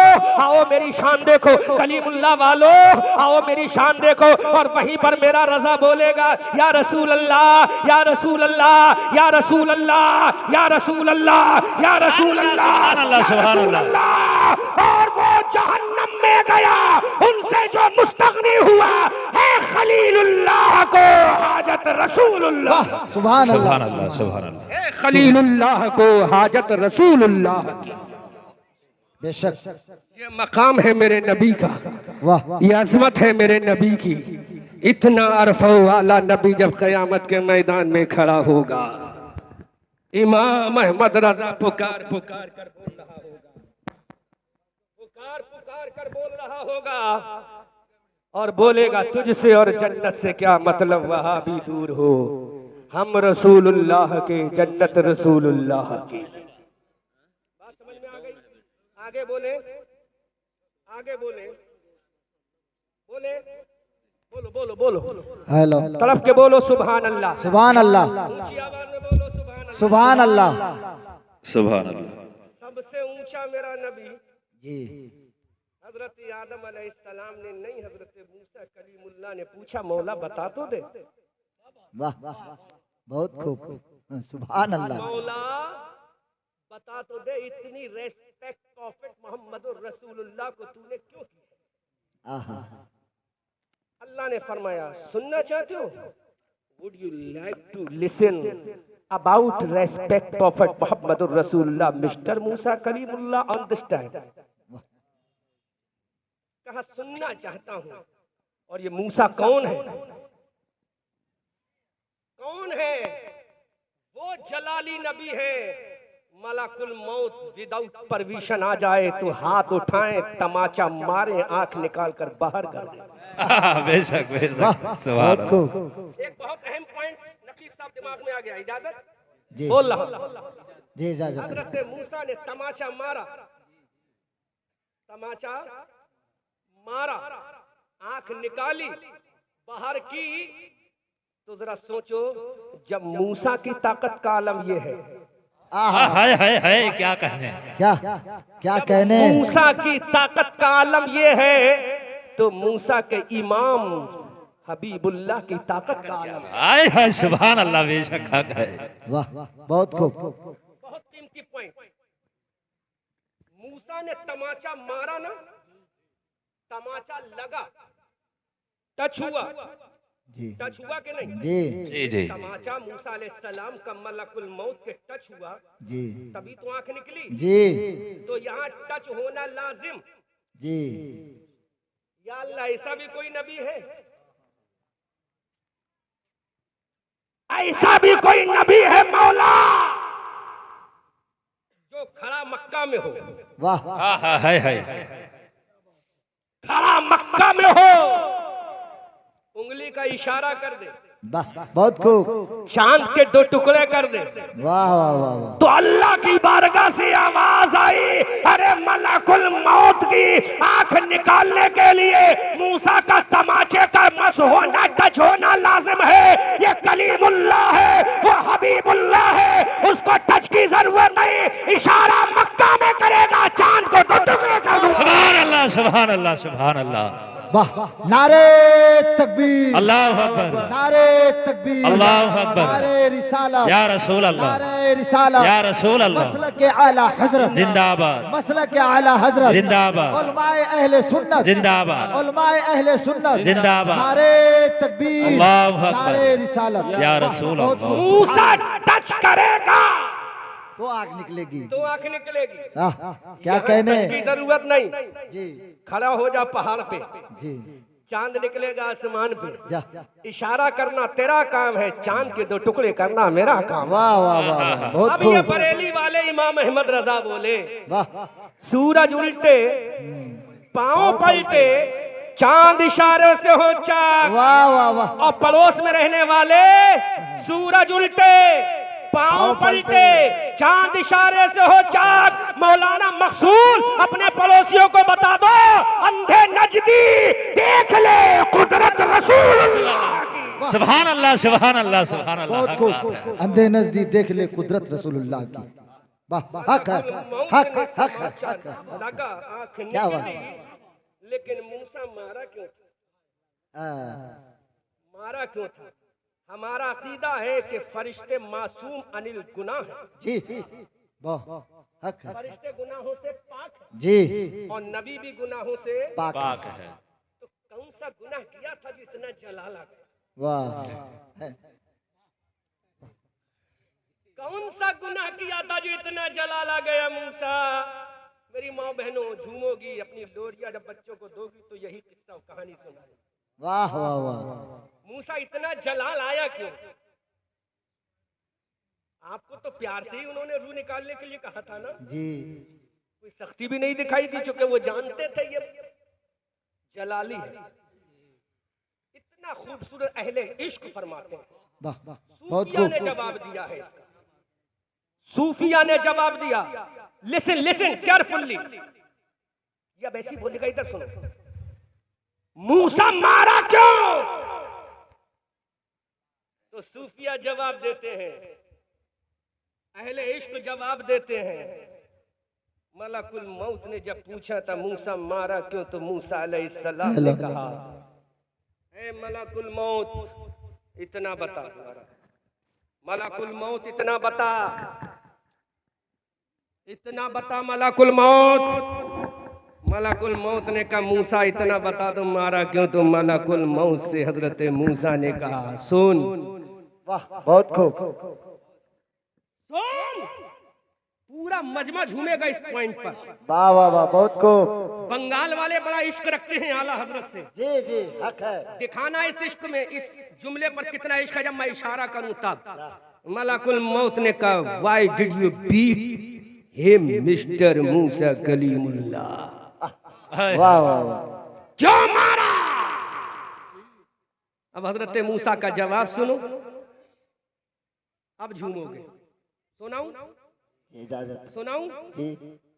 आओ मेरी शान देखो, कलीमुल्लाह वालो आओ मेरी शान देखो। और वहीं पर मेरा रजा बोलेगा, या रसूल अल्लाह, या रसूल अल्लाह, या रसूल अल्लाह, या रसूल अल्लाह, या रसूल अल्लाह, सुभान अल्लाह। और वो जहन्नम में गया, उनसे जो मुस्तगनी हुआ है खलीलुल्लाह को हाजत रसूलुल्लाह। सुभान अल्लाह, सुभान अल्लाह, सुभान अल्लाह। खलीलुल्लाह को हाजत रसूलुल्लाह की। बेशक ये मकाम है मेरे नबी का, वाह, ये अजमत है मेरे नबी की। इतना अरफा वाला नबी जब क़यामत के मैदान में खड़ा होगा, इमाम अहमद रजा पुकार पुकार कर बोल रहा होगा, पुकार पुकार कर बोल रहा होगा और बोलेगा, तुझसे और जन्नत से क्या मतलब, वहां भी दूर हो, हम रसूलुल्लाह के, जन्नत रसूलुल्लाह की। बात समझ में आ गई? आगे बोले, आगे बोले, बोले, बोलो बोलो बोलो, हेलो, तड़प के बोलो सुभान अल्लाह, सुभान अल्लाह, ऊंची आवाज में बोलो सुभान अल्लाह, सुभान अल्लाह। सुभान अल्लाह। सबसे ऊंचा मेरा नबी, जी, हजरत आदम अलैहिस्सलाम ने नहीं, हजरत मूसा कलीमुल्लाह ने पूछा मौला बता तो दे। वाह वाह, बहुत खूब, सुभान अल्लाह। मौला बता तो दे, इतनी रेस्पेक्ट प्रॉफिट मोहम्मद रसूलुल्लाह को तूने क्यों की? आहा, अल्लाह ने फरमाया सुनना चाहते हो? Would you like to listen about respect prophet Mohammad Rasulullah mister Musa Kalimullah on this time? कहा सुनना चाहता हूं। और ये मूसा कौन है? कौन है? वो जलाली नबी है। मलकुल मौत विदाउट परमिशन आ जाए तो हाथ उठाएं, तमाचा मारे, आंख निकाल कर बाहर कर दे। बेशक बेशक, वाह, सुभान बहुत अल्लाह। खूब। एक बहुत अहम पॉइंट नकीब साहब दिमाग में आ गया, इजाजत जी बोल रहा। जी, इजाजत। हजरत मूसा ने तमाचा मारा, तमाचा मारा, आंख निकाली, बाहर की। तो जरा सोचो, जब मूसा की ताकत का आलम ये है, आहा, हाय क्या कहने। क्या क्या कहने। मूसा की ताकत का आलम ये है, तो मूसा के इमाम हबीबुल्लाह की ताकत का आलम है। हाय हाय, सुभान अल्लाह, बेशक हक है। वाह, बहुत खूब। बहुत कीमती पॉइंट। मूसा ने तमाचा मारा ना, तमाचा लगा, टच हुआ, जी टच हुआ कि नहीं? जी जी जी, तमाचा मूसा अलैहिस्सलाम का मलकुल मौत के टच हुआ, जी तभी तो आंख निकली। जी तो यहाँ टच होना लाजिम। जी। या अल्लाह, ऐसा भी कोई नबी है? ऐसा भी कोई नबी है मौला जो खड़ा मक्का में हो? वाह, हाँ है। खड़ा मक्का में हो, उंगली का इशारा कर दे, वाह, बहुत खूब। चांद के दो टुकड़े कर दे, वाह वाह वाह वाह। तो अल्लाह की बारगाह से आवाज आई, अरे मलकुल मौत की आंख निकालने के लिए मूसा का तमाचे का मस होना, टच होना लाजिम है। ये कलीमुल्लाह है, वो हबीबुल्लाह है, उसको टच की जरूरत नहीं, इशारा मक्का में करेगा, चांद को दो टुकड़े कर दूंगा। सुभान अल्लाह सुभान अल्लाह सुभान अल्लाह। वाह, नारे तकबीर, अल्लाह अकबर, नारे तकबीर, अल्लाह अकबर, नारे रिसालत, या रसूल अल्लाह, नारे रिसालत, या रसूल अल्लाह, मसलक के आला हजरत जिंदाबाद, मसलक के आला हजरत जिंदाबाद, उलमाए अहले सुन्नत जिंदाबाद, उलमाए अहले सुन्नत जिंदाबाद, नारे तकबीर, अल्लाह अकबर, नारे रिसालत, या रसूल बहुत अल्लाह। खूब। मूसा टच करेगा तो आग निकलेगी। तो आंख निकलेगी। क्या यहाँ कहने। टच की जरूरत नहीं, जी खड़ा हो जा पहाड़ पे, जी, चांद निकलेगा आसमान पे, जा। इशारा करना तेरा काम है, चांद के दो टुकड़े करना मेरा काम है। वाह वाह वाह वाह, बहुत अब ये खूब। बरेली वाले इमाम अहमद रजा बोले, वाह, सूरज उल्टे, पांव पलटे, चांद इशारे से हो चाक। वाह वाह वाह, और पड़ोस में रहने वाले, सूरज उल्टे, पांव पलटे, चांद इशारे से हो चाक। मौलाना मकसूद अपने पड़ोसियों को बता दो, अंधे नजदी देख ले कुदरत रसूलुल्लाह की। सुभान अल्लाह सुभान अल्लाह सुभान अल्लाह। बहुत खूब। अंधे नजदीक देख ले कुदरत रसूलुल्लाह की। वाह, हक है, हक हक हक हक। लगा आंख क्या बात। निकली, लेकिन मूसा मारा क्यों था? मारा क्यों था? हमारा अकीदा है कि फरिश्ते मासूम अनिल गुनाह हैं। जी, वाह, हक है फरिश्ते गुनाहों से पाक हैं, जी, और नबी भी गुनाहों से पाक है। पाक है। तो कौन सा गुनाह किया था जो इतना जलाल आ गया? वाह, कौन सा गुनाह किया था जो इतना जलाल आ गया मूसा? मेरी माँ बहनों झूमोगी, अपनी लोरिया जब बच्चों को दोगी तो यही किस्सा कहानी सुनाए। वाह वाह वाह, मूसा इतना जलाल आया क्यों? आपको तो प्यार से ही उन्होंने रूह निकालने के लिए कहा था ना, जी कोई सख्ती भी नहीं दिखाई दी, चूंकि वो जानते थे ये जलाली है। इतना खूबसूरत अहले इश्क फरमाते हैं। वाह, बहुत सूफिया ने खूब। जवाब दिया है इसका, सूफिया ने जवाब दिया। लिसन लिसन केयरफुल्ली, या वैसी बोलेगा, इधर सुनो। मूसा मारा क्यों? तो सूफिया जवाब देते हैं, अहले इश्क जवाब देते हैं, मलकुल मौत ने जब पूछा था मूसा मारा क्यों, तो मूसा अलैहिस्सलाम ने कहा, ए मलकुल मौत इतना बता, मलकुल मौत इतना बता, इतना बता मलकुल मौत। मलकुल मौत ने कहा मूसा इतना बता तो मारा क्यों, तो मलकुल मौत से हजरत मूसा ने कहा सुन। वाह बहुत खूब। सुन, पूरा मजमा झूमेगा इस पॉइंट पर। वाह वाह वाह बहुत खूब। बंगाल वाले बड़ा इश्क रखते हैं आला हजरत से। जी जी हक है। दिखाना इस इश्क में, इस जुमले पर कितना इश्क है जब मैं इशारा करूं तब। मलकुल मौत ने कहा why did you beat him mister Musa Kalimullah, वाह वाह वाह। क्यों मारा? अब हजरत मूसा का जवाब सुनो, अब झूमोगे। सुनाऊं? इजाजत सुनाऊं? जी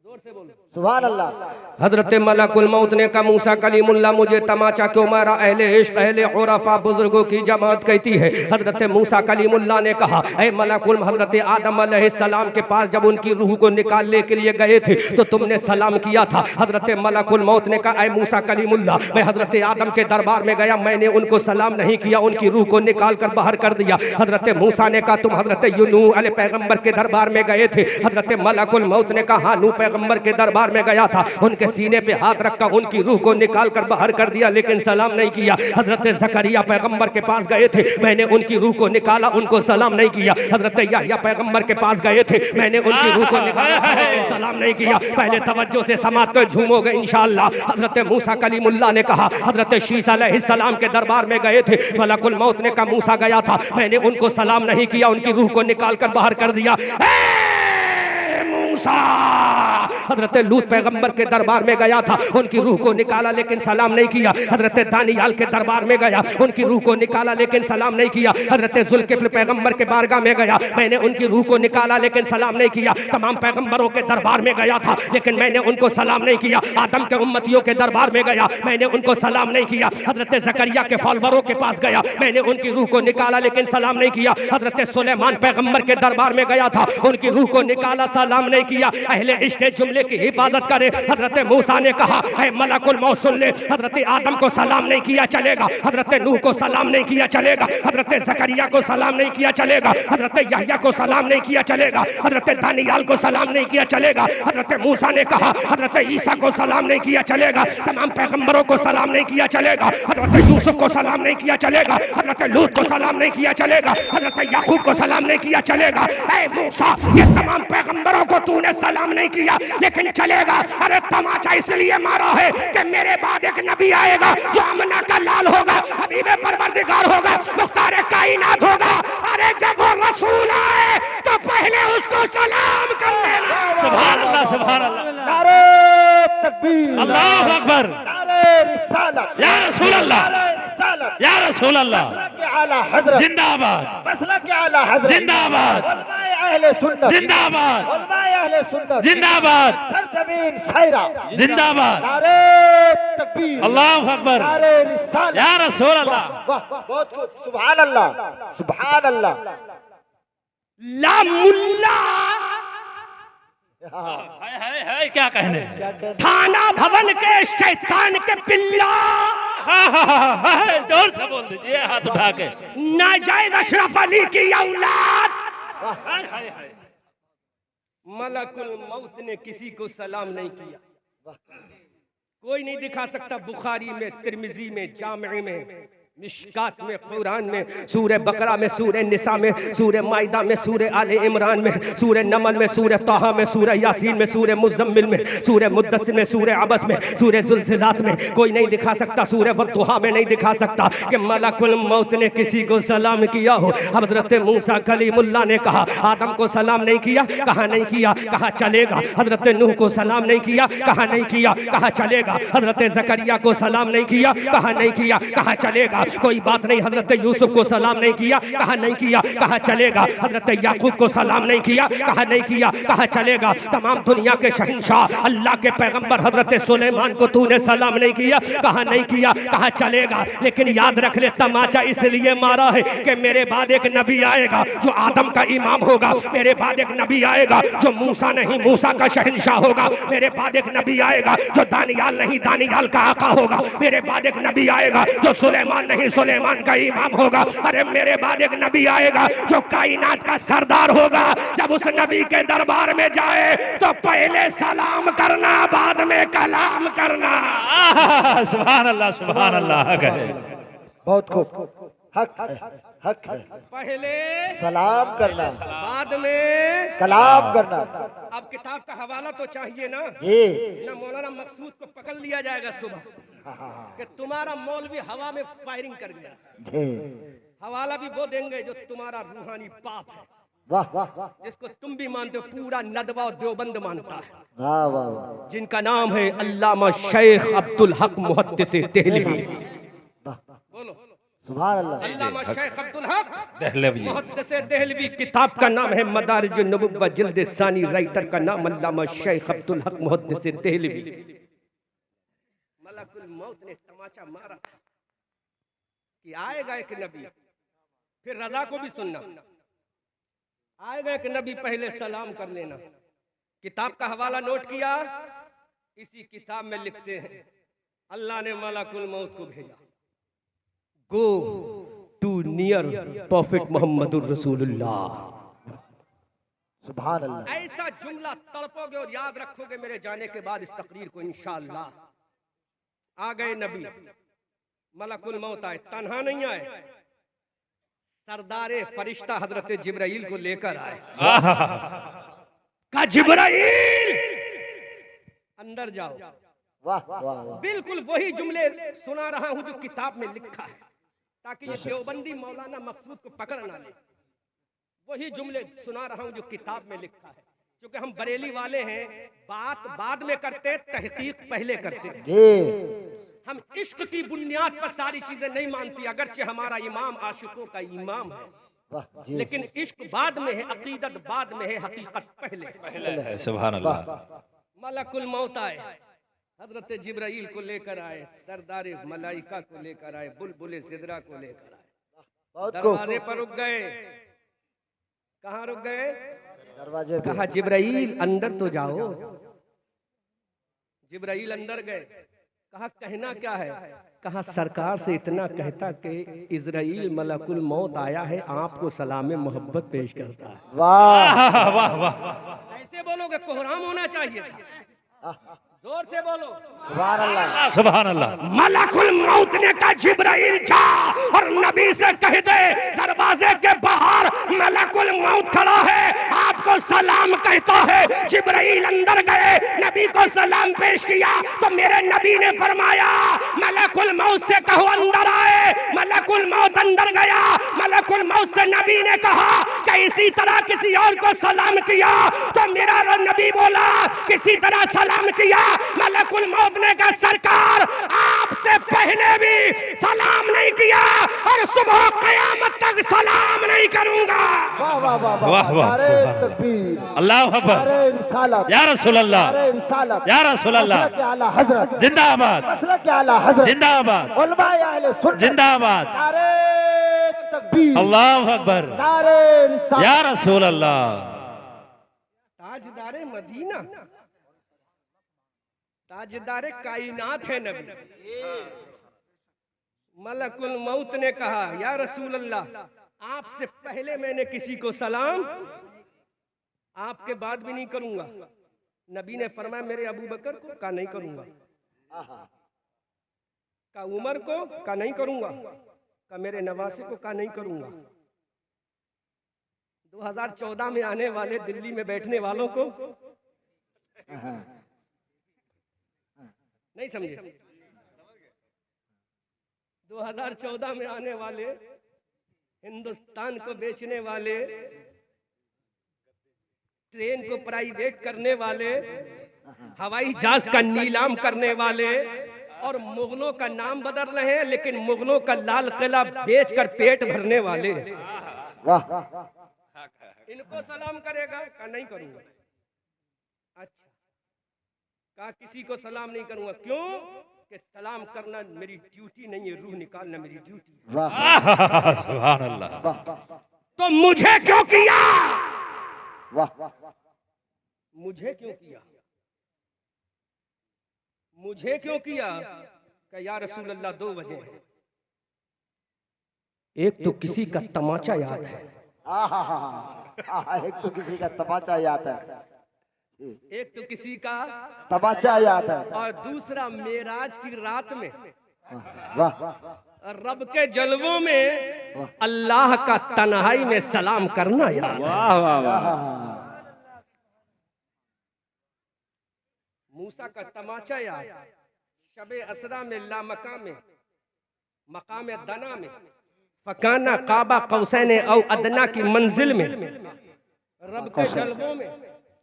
जोर से बोलो। सुभान अल्लाह। हजरत मलकुल मौत ने कहा मूसा कलीमुल्लाह मुझे तमाचा क्यों मारा? अहले इश्क अहले उरफा बुजुर्गों की जमात कहती है। हजरत मूसा कलीमुल्लाह ने कहा ऐ मलकुल, हजरत आदम अलैहिस्सलाम के पास जब उनकी रूह को निकालने के लिए गए थे तो तुमने सलाम किया था। हजरत मलकुल मौत ने कहा ऐ मूसा कलीमुल्लाह, मैं हजरत आदम के दरबार में गया, मैंने उनको सलाम नहीं किया, उनकी रूह को निकाल कर बाहर कर दिया। हजरत मूसा ने कहा तुम हजरत यूनूह अलैहि पैगंबर के दरबार में गए थे। हजरत मलकुल मौत ने कहा हाँ, नूह पैगंबर के दरबार में गया था, उनके सीने पे हाथ रखकर उनकी रूह को निकाल कर बाहर कर दिया, लेकिन सलाम नहीं किया। हजरत जकरिया पैगंबर के पास गए थे, मैंने उनकी रूह को निकाला, उनको सलाम नहीं किया। हजरत याह्या पैगंबर के पास गए थे, मैंने उनकी रूह को निकाला, सलाम नहीं किया। पहले तवज्जो से समात कर झूमोगे इंशाअल्लाह। हजरत मूसा कलीमुल्लाह ने कहा हजरत शीसा अलैहिस्सलाम के दरबार में गए थे, मलकुल मौत ने कहा मूसा गया था, मैंने उनको सलाम नहीं किया, उनकी रूह को निकाल कर बाहर कर दिया। मूसा हजरत लूत पैगंबर के दरबार में गया था, उनकी रूह को निकाला लेकिन सलाम नहीं किया। हजरत दानियाल के दरबार में गया, उनकी रूह को निकाला लेकिन सलाम नहीं किया। हजरत जुल्किफ्ल पैगंबर के बारगाह में गया, मैंने उनकी रूह को निकाला लेकिन सलाम नहीं किया। तमाम पैगंबरों के दरबार में गया था लेकिन मैंने उनको सलाम नहीं किया। आदम के उम्मतियों के दरबार में गया, मैंने उनको सलाम नहीं किया। हजरत जकरिया के फॉलोअरों के पास गया, मैंने उनकी रूह को निकाला लेकिन सलाम नहीं किया। हजरत सुलेमान पैगंबर के दरबार में गया था, उनकी रूह को निकाला, सलाम नहीं किया। अहले इश्क जुमले की हिफाजत करे। हजरत मूसा ने कहा ऐ मलकुल मौत सुन ले, हजरत आदम को सलाम नहीं किया चलेगा, हजरत नूह को सलाम नहीं किया चलेगा, हजरत जकरिया को सलाम नहीं किया चलेगा, हजरत याह्या को सलाम नहीं किया चलेगा, हजरत दानियाल को सलाम नहीं किया चलेगा। हजरत मूसा ने कहा हजरत ईसा को सलाम नहीं किया चलेगा, तमाम पैगंबरों को सलाम नहीं किया चलेगा, हजरत यूसुफ को सलाम नहीं किया चलेगा, हजरत लूत को सलाम नहीं किया चलेगा, हजरत याकूब को सलाम नहीं किया चलेगा। ऐ मूसा, ये तमाम पैगंबरों को तूने सलाम नहीं किया लेकिन चलेगा। अरे तमाचा इसलिए मारा है कि मेरे बाद एक नबी आएगा जो अमना का लाल होगा, हबीबे परवरदिगार होगा, मुख्तार कायनात होगा। अरे जब वो रसूल आए तो पहले उसको सलाम कर देना। सुभान अल्लाह, सुभान अल्लाह, नारे तकबीर, अल्लाहु अकबर, नारे रिसालत, या रसूल अल्लाह, नारे रिसालत, या रसूल अल्लाह, मसलक आला हजरत जिंदाबाद, मसलक आला हजरत जिंदाबाद, उलमाए अहले सुन्नत जिंदाबाद, उलमाए अहले सुन्नत जिंदाबाद, सरजमीन सायरा जिंदाबाद, नारे तकबीर, अल्लाहु अकबर, नारे रिसालत, या रसूल अल्लाह। वाह बहुत खूब, सुभान अल्लाह, सुभान अल्लाह। ला मुल्ला हाय हाय हाय, क्या कहने, थाना भवन के शैतान के पिल्ला, जोर से बोल दीजिए हाथ उठा के। नाजायज अशरफ अली की औलाद। हाय हाय हाय, मलकुल मौत ने किसी को सलाम नहीं किया, कोई नहीं दिखा सकता। बुखारी में, तिरमिजी में, जामिई में, मिशकात में, कुरान में, सूरह बकरा में, सूरह निसा में, सूरह माइदा में, सूरह आले इमरान में, सूरह नमल में, सूरह ताहा में, सूरह यासीन में, सूरह मुज़म्मिल में, सूरह मुद्दसिर में, सूरह अबस में, सूरह ज़ुलज़िलात में कोई नहीं दिखा सकता। सूरह वद्दुहा में नहीं दिखा सकता कि मलकुल मौत ने किसी को सलाम किया हो। हज़रत मूसा कलीमुल्लाह ने कहा आदम को सलाम नहीं किया, कहा नहीं किया, कहा चलेगा। हज़रत नूह को सलाम नहीं किया, कहा नहीं किया, कहा चलेगा। हज़रत ज़करिया को सलाम नहीं किया, कहा नहीं किया, कहा चलेगा। चलेगा, कोई बात नहीं। हजरत यूसुफ को सलाम नहीं किया, कहा नहीं किया, कहा चलेगा। हजरत याकूब को सलाम नहीं किया, कहा नहीं किया, कहा चलेगा। तमाम दुनिया के शहंशाह अल्लाह के पैगंबर हजरत सुलेमान को तूने सलाम नहीं किया, कहा नहीं किया, कहा चलेगा। लेकिन याद रख ले, तमाचा इसलिए मारा है कि मेरे बाद एक नबी आएगा जो आदम का इमाम होगा, मेरे बाद एक नबी आएगा जो मूसा नहीं मूसा का शहंशाह होगा, मेरे बाद एक नबी आएगा जो दानियाल नहीं दानियाल का आका होगा, मेरे बाद एक नबी आएगा जो सुलेमान नहीं सुलेमान का इमाम होगा। अरे मेरे बाद एक नबी आएगा जो कायनात का सरदार होगा। जब उस नबी के दरबार में जाए तो पहले सलाम करना, बाद में कलाम करना। सुभान अल्लाह, सुभान अल्लाह। बहुत खूब, हक है, हक है। पहले सलाम करना, बाद में कलाम करना। अब किताब का हवाला तो चाहिए ना जी ना। मौलाना मकसूद को पकड़ लिया जाएगा सुबह कि तुम्हारा मौलवी हवा में फायरिंग कर गया, जी। हवाला भी वो देंगे जो तुम्हारा रूहानी पाप है, वाह वाह वाह जिसको तुम भी मानते हो, पूरा नदवा और देवबंद मानता है, वाह वाह वाह। जिनका नाम है अल्लामा शेख अब्दुल हक मुहद्दिस देहलवी। बोलो सुभान अल्लाह। अल्लामा शेख अब्दुल हक देहलवी मुहद्दिस देहलवी। किताब का नाम है मदारिज नबुव्वह जिल्द सानी, राइटर का नाम अल्लामा शेख अब्दुल हक मुहद्दिस देहलवी। मलकुल मौत ने तमाचा मारा कि आएगा एक नबी, फिर रजा को भी सुनना, आएगा एक नबी, पहले सलाम कर लेना। किताब का हवाला नोट किया, इसी किताब में लिखते हैं अल्लाह ने मलकुल मौत को भेजा, गो टू नियर प्रॉफिट मोहम्मदुर रसूलुल्लाह। सुभान अल्लाह। ऐसा जुमला तड़पोगे और याद रखोगे मेरे जाने के बाद इस तकरीर को इंशाअल्लाह। आ गए नबी, मलकुल मौत आए, तन्हा नहीं आए, सरदारे फरिश्ता हजरत जिब्राइल को लेकर आए। का जिब्राइल अंदर जाओ। वाह वाह वाह। बिल्कुल वही जुमले सुना रहा हूं जो किताब में लिखा है, ताकि ये देवबंदी मौलाना मकसूद को पकड़ ना ले। वही जुमले सुना रहा हूं जो किताब में लिखा है, क्योंकि हम बरेली वाले हैं, बात बाद में करते, तहकीक पहले करते हैं। जी हम इश्क की बुनियाद पर सारी चीजें नहीं मानती, अगरचे हमारा इमाम आशिकों का इमाम है, वाह जी। लेकिन इश्क बाद में है, अकीदत बाद में है, हकीकत पहले है। सुभान अल्लाह। मलकुल मौत आए, हजरत जिब्राइल को लेकर आए, सरदार मलाइका को लेकर आए, बुलबुल सिदरा को लेकर आए। बहुत खूब। दरवाजे पर रुक गए। कहाँ रुक गए? दरवाजे पे। कहा जिब्राइल अंदर तो जाओ। जिब्राइल अंदर गए, कहा कहना क्या है? कहा सरकार से इतना कहता कि इजराइल मलकुल मौत आया है, आपको सलाम मोहब्बत पेश करता है। वाह वाह वाह। ऐसे बोलोगे, कोहराम होना चाहिए था, जोर से बोलो सुभान अल्लाह। सुभान अल्लाह। मलकुल मौत ने कहा जिब्राइल जा और नबी से कह दे दरवाजे के बाहर मलकुल मौत खड़ा है, आपको सलाम कहता है। जिब्राइल अंदर गए, नबी को सलाम पेश किया तो मेरे नबी ने फरमाया मलकुल मौत से कहो अंदर आए। मलकुल मौत अंदर गया। मलकुल मौत से नबी ने कहा कि इसी तरह किसी और को सलाम किया, तो मेरा नबी बोला किसी तरह सलाम किया। मलकुल मौत ने कहा सरकार आपसे पहले भी सलाम नहीं किया और सुबह क़यामत तक सलाम नहीं करूंगा। वाह वाह वाह वाह वाह। नारे सुभान तकबीर, अल्लाह अकबर। नारे रिसालत, या रसूल अल्लाह, नारे रिसालत, या रसूल अल्लाह। मसलक आला हजरत, जिंदाबाद, मसलक आला हजरत, जिंदाबाद, उलमाए अहले सुन्नत, जिंदाबाद। नारे तकबीर, अल्लाह अकबर। नारे रिसालत। या रसूल अल्लाह। ताजदारे मदीना, ताजदारे कायनात है नबी। मलकुल मौत ने कहा या रसूल अल्लाह, आपसे पहले मैंने किसी को सलाम, आपके बाद भी नहीं करूंगा। नबी ने फरमाया मेरे अबू बकर को, कहा नहीं करूंगा। कहा उमर को, कहा नहीं करूंगा। कहा मेरे नवासे को, कहा नहीं करूंगा। 2014 में आने वाले दिल्ली में बैठने वालों को नहीं समझे। 2014 में आने वाले, हिंदुस्तान को बेचने वाले, ट्रेन को प्राइवेट करने वाले, हवाई जहाज का नीलाम करने वाले, और मुगलों का नाम बदल रहे हैं, लेकिन मुगलों का लाल किला बेचकर पेट भरने वाले। वाह इनको सलाम करेगा? का नहीं करूंगा। अच्छा, का किसी को सलाम नहीं करूंगा। क्यों? कि सलाम करना मेरी ड्यूटी नहीं है, रूह निकालना मेरी ड्यूटी। वाह सुभान अल्लाह। वाह तो मुझे क्यों किया? वाह मुझे क्यों किया? मुझे क्यों किया? कि या रसूल अल्लाह, दो वजह है। एक तो किसी का तमाचा याद है, एक तो किसी का तमाचा याद है, एक तो किसी का तमाचा याद है। और दूसरा मेराज की रात में वाह रब के जलवों में अल्लाह का तन्हाई में सलाम करना याद। वाह वाह वाह। मूसा का तमाचा याद, शबे असरा में लामका में मकाम दना में फकाना काबा कौसैन औ अदना की मंजिल में रब के जलवों में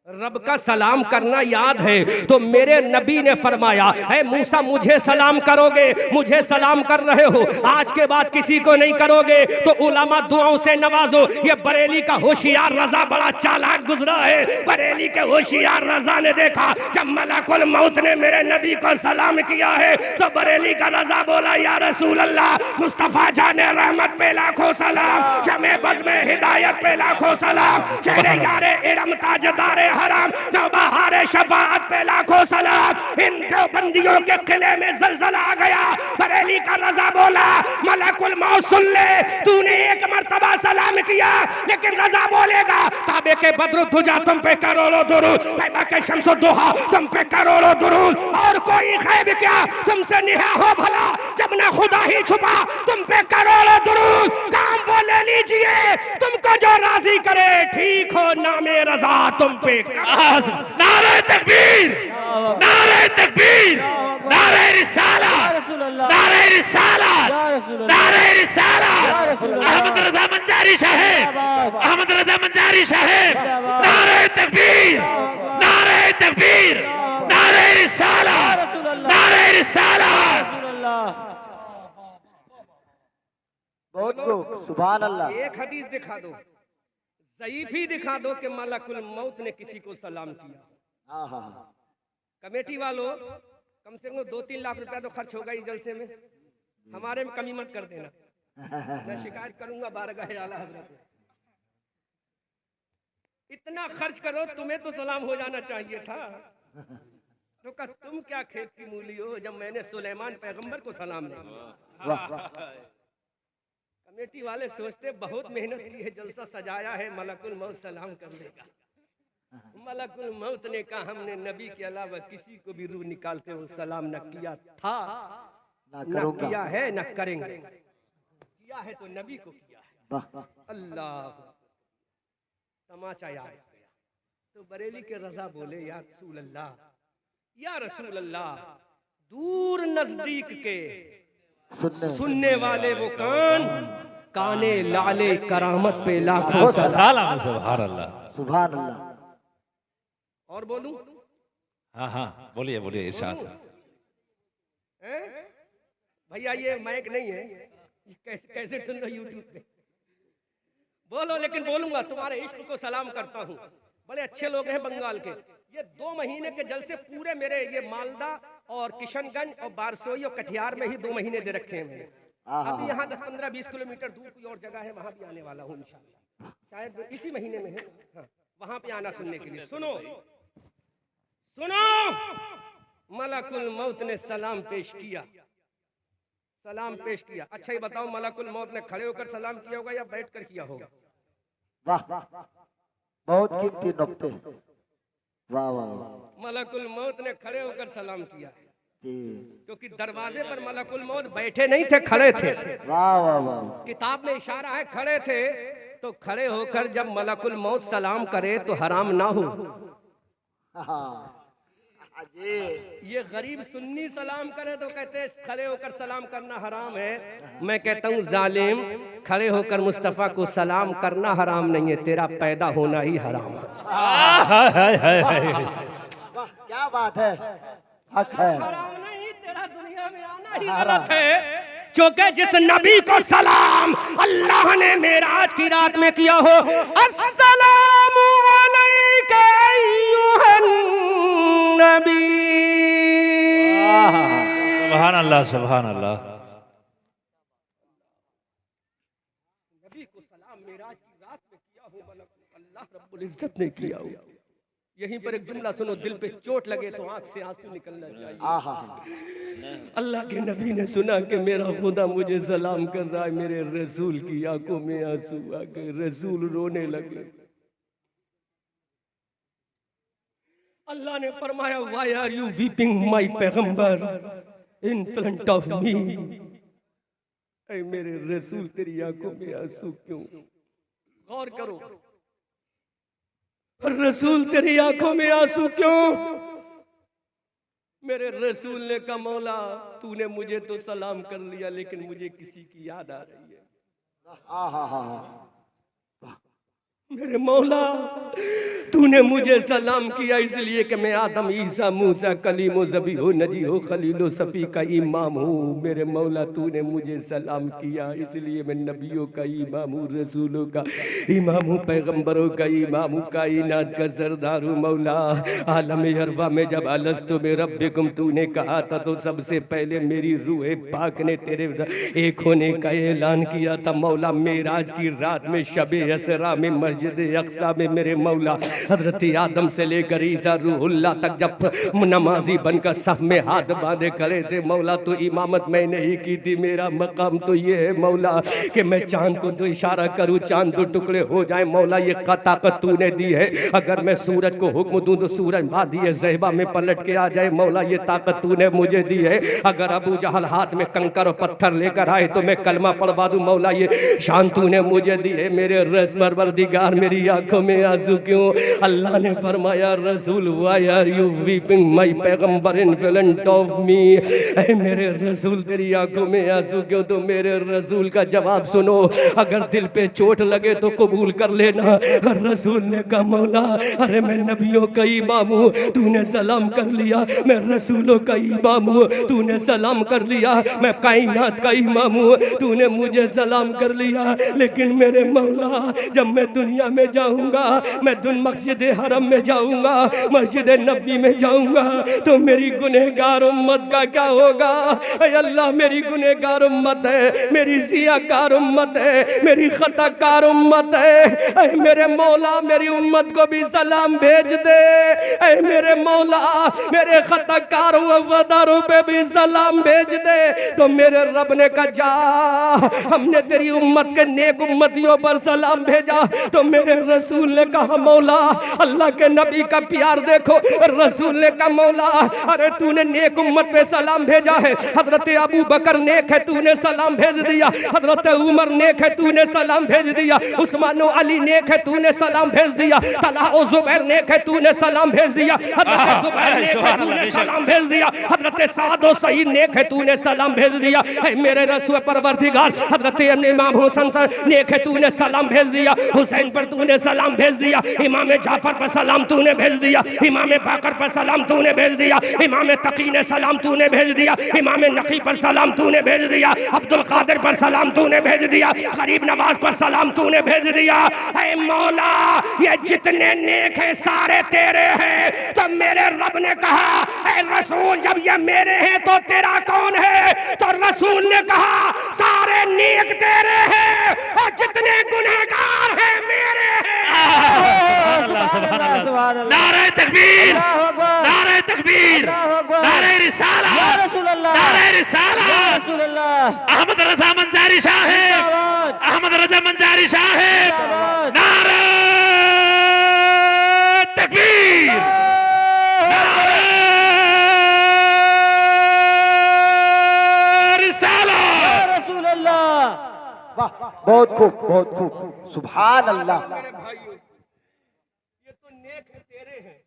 रब का सलाम करना याद है। तो मेरे नबी ने फरमाया, है मूसा मुझे सलाम करोगे, मुझे सलाम कर रहे हो, आज के बाद किसी को नहीं करोगे तो उलमा दुआओं से नवाजो। ये बरेली का होशियार रजा बड़ा चालाक गुजरा है। बरेली के होशियार रजा ने देखा जब मलकुल मौत ने मेरे नबी को सलाम किया है तो बरेली का रजा बोला, या रसूल अल्लाह, मुस्तफा जाने रहमत पे लाखों सलाम, शमे बज़ में हिदायत पे लाखों सलाम, शेरे यारे इरम ताजदारे हराम नौबहारे शफाअत पे लाखों सलाम। इन देवबंदियों के किले में जलजला आ गया। बरेली का रजा बोला, मलकुल मौत सुन ले, तूने एक मर्तबा सलाम किया, लेकिन रजा बोलेगा काबे के बद्र दुजा तुम पे करोड़ों दुरूद, तैबा के शम्सो दुहा तुम पे करोड़ों दुरूद, और कोई खैब क्या तुमसे निहा हो भला, जब ना खुदा ही छुपा तुम पे करोड़ों दुरूद। काम वो ले लीजिए तुमको जो राजी करे, ठीक हो नामे रजा तुम पे। नारे तकबीर, नारे तकबीर, नारे रिसालत, नारे रिसालत, नारे रिसालत। अहमद रजा मंजारी साहब, अहमद रजा मंजारी साहब, नारे तकबीर, नारे तकबीर, नारे रिसालत, नारे रिसालत। बहुत खूब, सुभान अल्लाह। एक हदीस दिखा दो, ज़ईफ ही दिखा दो कि मलकुल मौत ने किसी को सलाम किया। कमेटी वालों, कम से कम 2-3 लाख रुपया तो खर्च होगा इस जलसे में, हमारे में कमी मत कर देना, मैं शिकायत करूंगा बारगाह आला हज़रत में। इतना खर्च करो, तुम्हें तो सलाम हो जाना चाहिए था। तो का तुम क्या खेत की मूली हो जब मैंने सुलेमान पैगंबर को सलाम नहीं। कमेटी वाले सोचते बहुत मेहनत की है, जलसा सजाया है, मलकुल मौत सलाम कर लेगा। मलकुल मौत ने कहा हमने नबी के अलावा किसी को भी रूह निकालते हुए सलाम न किया था, न किया है, न करेंगे। किया है तो नबी को किया है। अल्लाह, तमाचा याद गया। तो बरेली के रजा बोले, या रसूल अल्लाह, या रसूल अल्लाह, दूर नजदीक के सुनने वाले वो कान, काने लाले करामत पे लाखों सलाम। सुभान अल्लाह, सुभान अल्लाह। और बोलूं? हाँ हाँ बोलिए बोलिए इरशाद। भैया ये माइक नहीं है, कैसे सुन रहे यूट्यूब पे, बोलो। लेकिन बोलूंगा, तुम्हारे इश्क को सलाम करता हूँ। बड़े अच्छे लोग हैं बंगाल के। ये 2 महीने के जलसे पूरे मेरे ये मालदा और किशनगंज और बारसोई और कटिहार में ही 2 महीने दे रखे हैं मैंने। अभी यहाँ 10-15-20 किलोमीटर दूर कोई और जगह है, वहां भी आने वाला हूँ इंशाल्लाह, शायद इसी महीने में है। हाँ, वहां पे आना सुनने के लिए। सुनो सुनो, मलकुल मौत ने सलाम पेश किया, सलाम पेश किया। अच्छा ये बताओ, मलकुल मौत ने खड़े होकर सलाम किया होगा या बैठ कर किया होगा? वाह, बहुत कीमती नुक्ते। वाह वाह। मलकुल मौत ने खड़े होकर सलाम किया, जी, क्योंकि दरवाजे पर मलकुल मौत बैठे नहीं थे, खड़े थे। वाह वाह वाह। किताब में इशारा है खड़े थे। तो खड़े होकर जब मलकुल मौत सलाम करे तो हराम ना हो। ये गरीब सुन्नी सलाम करे तो कहते हैं खड़े होकर सलाम करना हराम है। मैं कहता हूँ जालिम, खड़े होकर मुस्तफा को सलाम करना हराम नहीं है, तेरा पैदा होना ही हराम है। क्या बात है, हक है। हराम नहीं, तेरा दुनिया में गलत है, क्योंकि जिस नबी को सलाम अल्लाह ने मेराज की रात में किया हो, अस्सलामु अलैका अय्युहन नबी। सुभान अल्लाह, सुभान अल्लाह। नबी को सलाम मेराज की रात में किया हो, अल्लाह रब्बुल इज्जत ने किया हो। यहीं पर एक जुमला सुनो, दिल पे चोट लगे तो आंख से आंसू निकलना चाहिए। अल्लाह के नबी ने सुना कि मेरा खुदा मुझे सलाम कर रहा है, मेरे रसूल की आंखों में आंसू आ गए, रसूल रोने लगे। अल्लाह ने फरमाया, why are you weeping my पैगंबर इन फ्रंट ऑफ मी। ऐ मेरे रसूल तेरी आंखों में आंसू क्यों? गौर करो, रसूल तेरी आंखों में आंसू क्यों? मेरे रसूल ने कहा, मौला तूने मुझे तो सलाम कर लिया, लेकिन मुझे किसी की याद आ रही है। मेरे मौला तूने मुझे सलाम किया इसलिए कि मैं आदम, ईसा, मूसा, कलीमो, ज़बीहो, नजीहो, खलीलो, सफ़ी का इमाम हूँ। मेरे मौला तूने मुझे सलाम किया इसलिए मैं नबियों का इमाम हूँ, रसूलों का इमाम हूँ, पैगम्बरों का इमाम हूँ, कायनात का सरदार हूँ। मौला आलम अरवा में जब अलस्तु में रब्बिकुम तूने कहा था तो सबसे पहले मेरी रूह पाक ने तेरे एक होने का ऐलान किया था। मौला मेराज की रात में, शबे असरा में, मस्जिद अक्सा में मेरे मौला हजरत आदम से लेकर ईसा रूहुल्लाह तक जब नमाजी बनकर सफ में हाथ बांधे खड़े थे, मौला तो इमामत मैंने ही की थी। मेरा मकाम तो ये है मौला कि मैं चांद को तो इशारा करूं, चांद दो टुकड़े हो जाए। मौला ये ताकत तूने दी है, अगर मैं सूरज को हुक्म दूं तो सूरज वादी ज़हबा में पलट के आ जाए। मौला ये ताकत तूने मुझे दी है, अगर अबू जहल हाथ में कंकर और पत्थर लेकर आए तो मैं कलमा पढ़वा दूं। मौला ये शान तूने मुझे दी है। मेरे परवरदिगार मेरी आंखों में आंसू क्यों? अल्लाह ने फरमाया, रसूल why are you weeping my पैगंबर इन फ्रंट ऑफ मी। ऐ मेरे रसूल तेरी आंखों में आंसू क्यों? तो मेरे रसूल का जवाब सुनो, अगर दिल पे चोट लगे तो कबूल कर लेना। रसूल ने कहा, मौला अरे मैं नबियों का इमाम हूँ, तूने सलाम कर लिया। मैं रसूलों का इमाम हूँ, तूने सलाम कर लिया। मैं कायनात का इमाम हूँ, तूने मुझे सलाम कर लिया। लेकिन मेरे मौला जब मैं दुनिया में जाऊंगा, मैं मस्जिद हरम में जाऊंगा, मस्जिद नबी में जाऊंगा, तो मेरी गुनहगार उम्मत का क्या होगा? अल्लाह मेरी गुनहगार उम्मत है, मेरी सियाकार उम्मत है, मेरी खताकार उम्मत है। मेरे मौला मेरी उम्मत को भी सलाम भेज दे। ऐ मेरे मौला मेरे खताकार वफादारों पे भी सलाम भेज दे। तो मेरे रब ने कहा, जा हमने तेरी उम्मत के नेक उम्मतियों पर सलाम भेजा। तो मेरे रसूल ने कहा, मौला अल्लाह के नबी का प्यार देखो। रसूल ने कहा, मौला अरे तूने नेक उम्मत पे सलाम भेजा है। हजरत अबू बकर नेक है, तूने सलाम भेज दिया। हजरत उमर नेक है, तूने सलाम भेज दिया। उस्मान अली नेक है, तूने सलाम भेज दिया। तलहा और जुबैर नेक है, तूने सलाम भेज दिया। हजरत जुबैर नेक है, तूने सलाम भेज दिया। हजरत साद और सईद नेक है, तूने सलाम भेज दिया। मेरे रसूल परवरदिगार हजरत इमाम हुसैन नेक है, तूने सलाम भेज दिया। हुसैन पर तूने सलाम भेज दिया। इमाम जाफर पर सलाम तूने भेज दिया। इमाम बाकर पर सलाम तूने भेज दिया। इमाम तकी ने सलाम तूने भेज दिया। इमाम नकी पर सलाम तूने भेज दिया। अब्दुल कादिर पर सलाम तूने भेज दिया। गरीब नवाज पर सलाम तूने भेज दिया। ऐ मौला ये जितने नेक हैं सारे तेरे हैं। तो मेरे रब ने कहा, ऐ रसूल जब ये मेरे हैं तो तेरा कौन है? तो रसूल ने कहा, सारे नेक तेरे हैं और जितने गुनहगार हैं मेरे हैं। नारे तकबीर, नारे तकबीर, नारे रिसालत, नारे रिसालत। अहमद रजा मंजारी साहब, अहमद रजा मंजारी साहब, नारे तकबीर, नारे रिसालत। बहुत खूब, बहुत खूब, सुभान अल्लाह। मेरे भाइयों ये तो नेक है तेरे हैं,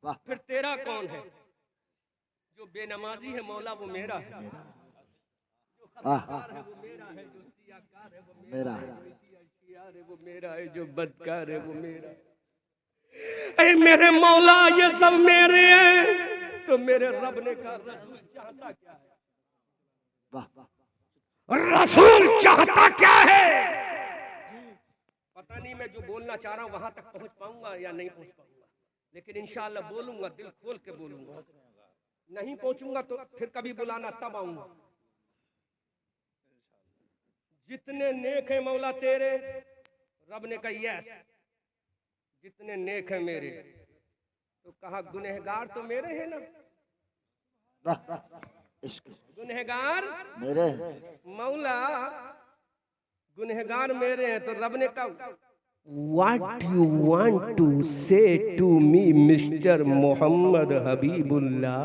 वाह। फिर तेरा कौन है? जो बेनमाजी है मौला वो मेरा है, जो खताकार है वो मेरा है, जो सियाकार है वो मेरा है, है वो मेरा है, जो बदकार है वो मेरा है। ऐ मेरे मौला ये सब मेरे हैं। तो मेरे रब ने कहा, रसूल चाहता क्या है? रसूल चाहता क्या है? पता नहीं मैं जो बोलना चाह रहा हूं वहां तक पहुंच पाऊंगा या नहीं पहुंच पाऊंगा, लेकिन इंशाअल्लाह बोलूंगा, दिल खोल के बोलूंगा। नहीं पहुंचूंगा तो फिर कभी बुलाना, तब आऊंगा। जितने नेक है मौला तेरे, रब ने कहा यस, जितने नेक है मेरे, तो कहा गुनहगार तो मेरे हैं ना, गुनहगार मेरे मौला गुनहगार मेरे हैं। तो रब ने कहा what you want to say to me mister Mohammad Habibullah.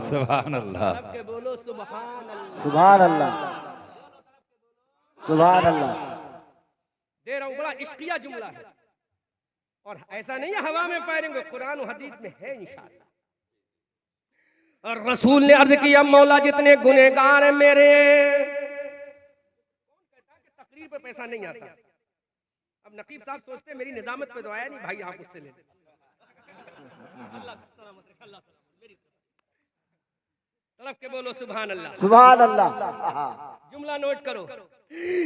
सुभान अल्लाह। सबके बोलो सुभान अल्लाह। सुभान अल्लाह, सुभान अल्लाह। दे रहा हूं, बड़ा इश्किया जुमला है और ऐसा नहीं है हवा में पैरेंगे, कुरान और हदीस में है इंशाअल्लाह। और रसूल ने अर्ज किया मौला जितने गुनहगार हैं मेरे, तकरीर पे पैसा नहीं आता। अब नकीब साहब सोचते मेरी निजामत पे तो आया नहीं, भाई आप उससे ले लें। तड़प के बोलो सुभान अल्लाह, सुभान अल्लाह। जुमला नोट करो।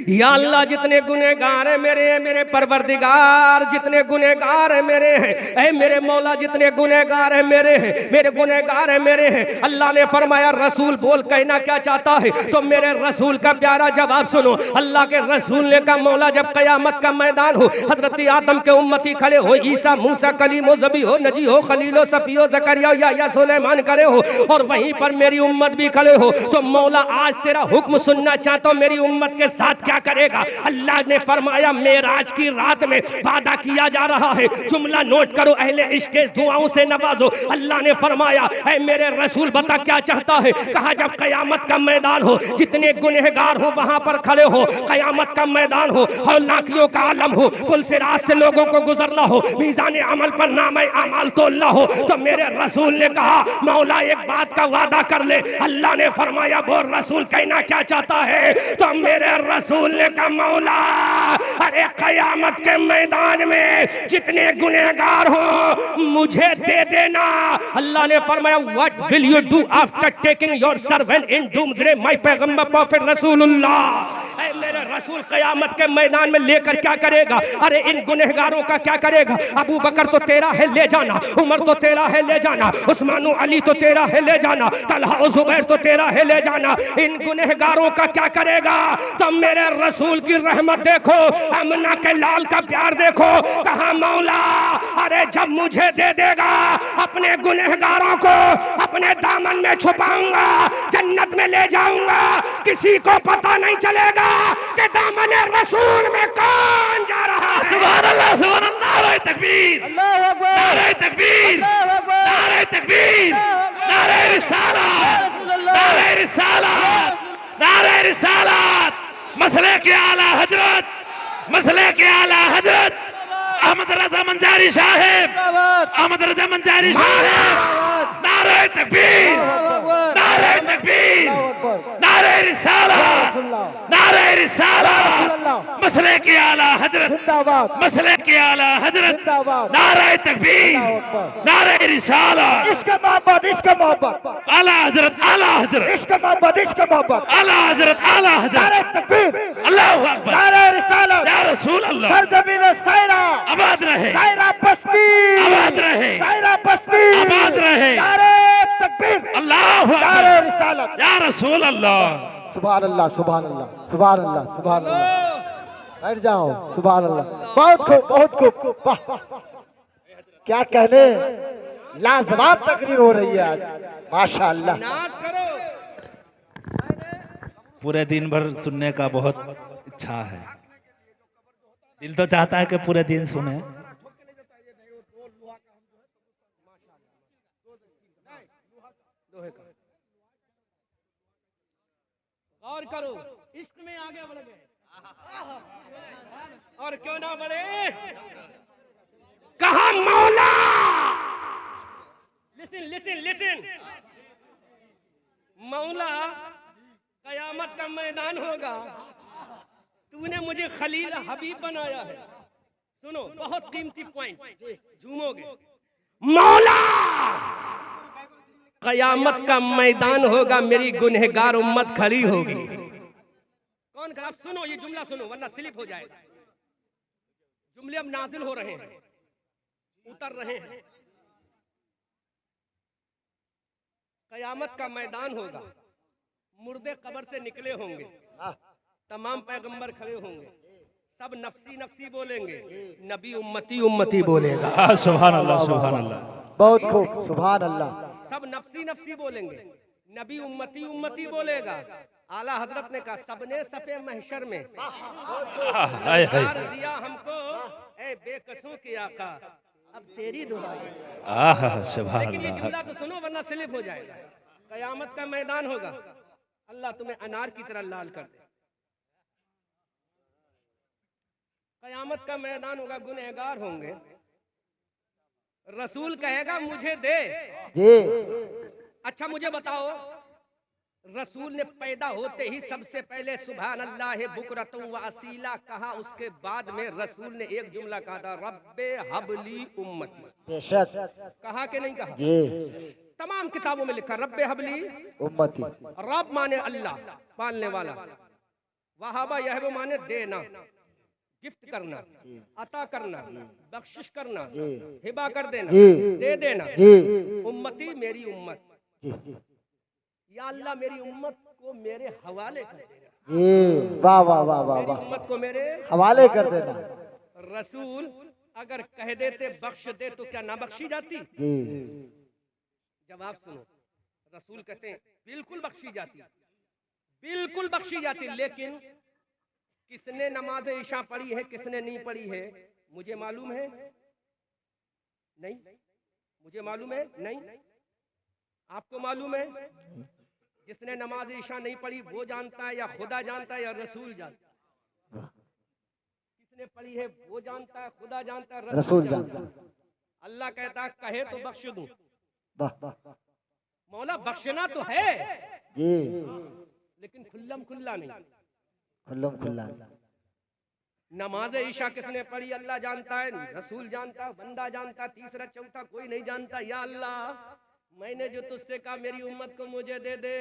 या अल्लाह जितने गुनहगार है मेरे, मेरे परवरदिगार जितने गुनहगार है मेरे हैं, ऐ मेरे मौला जितने गुनहगार है मेरे हैं, मेरे गुनहगार है मेरे हैं। अल्लाह ने फरमाया रसूल बोल कहना क्या चाहता है, तो मेरे रसूल का प्यारा जवाब सुनो। अल्लाह के रसूल ने कहा मौला जब कयामत का मैदान हो, हजरत आदम के उम्मती खड़े हो, ईसा मूसा कलीमो ज़बी हो, नजी हो, खलीलो सफियो ज़करिया या सुलेमान खड़े हो, और वहीं पर मेरी उम्मत भी खड़े हो, तो मौला आज तेरा हुक्म सुनना चाहता हूं, मेरी उम्मत के साथ क्या करेगा? अल्लाह ने फरमाया मेराज की रात में वादा किया जा रहा है। जुमला नोट करो, अहले इश्क के दुआओं से नवाजो। अल्लाह ने फरमाया ऐ मेरे रसूल बता क्या चाहता है? कहा जब कयामत का मैदान हो, जितने गुनहगार हो वहां पर खड़े हो, कयामत का मैदान हो, हौलनाकियों का आलम हो, पुल से रात से लोगों को गुजरना हो, मीज़ान अमल पर नामे अमाल तोलना हो, तो मेरे रसूल ने कहा मौला एक बात का वादा कर ले। अल्लाह ने फरमाया वो रसूल कहना क्या चाहता है? तो मेरे रसूल ने कहा मौला अरे कयामत के मैदान में जितने गुनहगार हो मुझे दे देना। अल्लाह ने फरमाया what will you do after taking your servant in doomsday my पैगंबर प्रॉफिट रसूलुल्लाह। ऐ मेरे रसूल कयामत के मैदान में लेकर क्या करेगा? अरे इन गुनहगारों का क्या करेगा? अबू बकर तो तेरा है ले जाना, उमर तो तेरा है ले जाना, उस्मान अली तो तेरा है ले जाना, तलहा और जुबैर तो तेरा है ले जाना। इन गुनहगारों का क्या करेगा? तो मेरे रसूल की रहमत देखो, अमना के लाल का प्यार देखो। कहा मौला अरे जब मुझे दे देगा अपने गुनहगारों को अपने दामन में छुपाऊंगा, जन्नत में ले जाऊंगा, किसी को पता नहीं चलेगा कि दामन रसूल में कौन जा रहा है। सुभान अल्लाह, सुभान अल्लाह। नारे तकबीर, अल्लाहू अकबर, नारे तकबीर, अल्लाहू अकबर, नारे तकबीर, नारे रिसालत, नारे रिसालत, नारे रिसालत। मसले के आला हजरत, मसले के आला हजरत अहमद रजा मंजारी साहब, अहमद रजा मंजारी साहब। नारे तकबीर, नारे तकबीर, नारे रिसालत, नारे रिसालत। मसले के आला हजरत, मसले के आला हजरत। नारे तकबीर, नारे रिसालत। इश्क मोहब्बत, इश्क मोहब्बत, आला हजरत, आला हजरत, इश्क मोहब्बत, इश्क मोहब्बत। आला हजरत, आला हजरत। नारे तकबीर, अल्लाहु अकबर, नारे रिसालत, या रसूल अल्लाह। सरजमीन सायरा, आबाद रहे, सायरा बस्ती, आबाद रहे, सायरा बस्ती, आबाद रहे। नारे तकबीर, अल्लाहु नारे अकबर, रिसालत। या रसूल अल्लाह। सुभान अल्लाह, सुभान अल्लाह, सुभान अल्लाह, सुभान अल्लाह। बैठ जाओ, सुभान अल्लाह। बहुत खूब, बहुत खूब। वाह, क्या कहने, लाजवाब तकरीर हो रही है आज, माशाअल्लाह। नाज करो। पूरे दिन भर सुनने का बहुत इच्छा है, दिल तो चाहता है कि पूरे दिन सुने। और करो, इश्क में आगे बढ़ गए और क्यों ना बढ़े। कहा मौला लिसन लिसन लिसन, मौला कयामत का मैदान होगा, तूने मुझे खलील हबीब बनाया है। सुनो बहुत कीमती पॉइंट, झूमोगे। मौला कयामत का मैदान होगा, मेरी गुनहगार उम्मत खड़ी होगी। कौन खड़ा? सुनो ये जुमला सुनो वरना स्लिप हो जाएगा। जुमले अब नाजिल हो रहे हैं, उतर रहे हैं। कयामत का मैदान होगा, मुर्दे कब्र से निकले होंगे, तमाम पैगंबर खड़े होंगे, सब नफसी नफसी बोलेंगे, नबी उम्मती उम्मती बोलेगा। सुभान अल्लाह, सुभान अल्लाह। बहुत खूब, सुभान अल्लाह। सब नफसी नफसी बोलेंगे, नबी उम्मती उम्मती बोलेगा। आला हजरत ने कहा सबने सफे महशर में यार दिया हमको, ए बेकसों के आका, अब तेरी दुआ। सुभान लेकिन ये अल्लाह। जुमला तो सुनो वरना स्लिप हो जाएगा। कयामत का मैदान होगा, अल्लाह तुम्हें अनार की तरह लाल कर दे। कयामत का मैदान होगा, गुनहगार होंगे, रसूल कहेगा मुझे दे। जी अच्छा मुझे बताओ, रसूल ने पैदा होते ही सबसे पहले सुभान अल्लाह बुकरतुम व असीला कहा, उसके बाद में रसूल ने एक जुमला कहा था, रब्बे हबली उम्मती। बेशक कहा कि नहीं कहा? जी तमाम किताबों में लिखा रब्बे हबली उम्मती। रब माने अल्लाह, पालने वाला, वहाबा यहबु माने देना, गिफ्ट करना, अता करना, बख्शिश करना, हिबा कर देना, दे देना। उम्मती मेरी उम्मत, या अल्लाह मेरी उम्मत को मेरे हवाले कर देना। जी वाह वाह वाह वाह मेरी वाह, उम्मत को मेरे हवाले कर देना। रसूल अगर कह देते बख्श दे तो क्या ना बख्शी जाती? जी जवाब सुनो, रसूल कहते हैं बिल्कुल बख्शी जाती, बिल्कुल बख्शी जाती। लेकिन किसने नमाज ईशा पढ़ी है, किसने नहीं पढ़ी है, मुझे मालूम है नहीं? मुझे मालूम है नहीं? आपको मालूम है? जिसने नमाज ईशा नहीं पढ़ी वो जानता है, या खुदा जानता है, या रसूल जानता है? किसने पढ़ी है वो जानता है, खुदा जानता है, रसूल जानता है। अल्लाह कहता है कहे तो बख्श दूं। वाह मौला बख्शना तो है जी, लेकिन खुल्लम खुल्ला नहीं। खुल्लम खुल्ला। नमाज ईशा किसने पढ़ी अल्लाह जानता है, रसूल जानता है, बंदा जानता, तीसरा चौथा कोई नहीं जानता। या अल्लाह मैंने जो तुझसे कहा मेरी उम्मत को मुझे दे दे,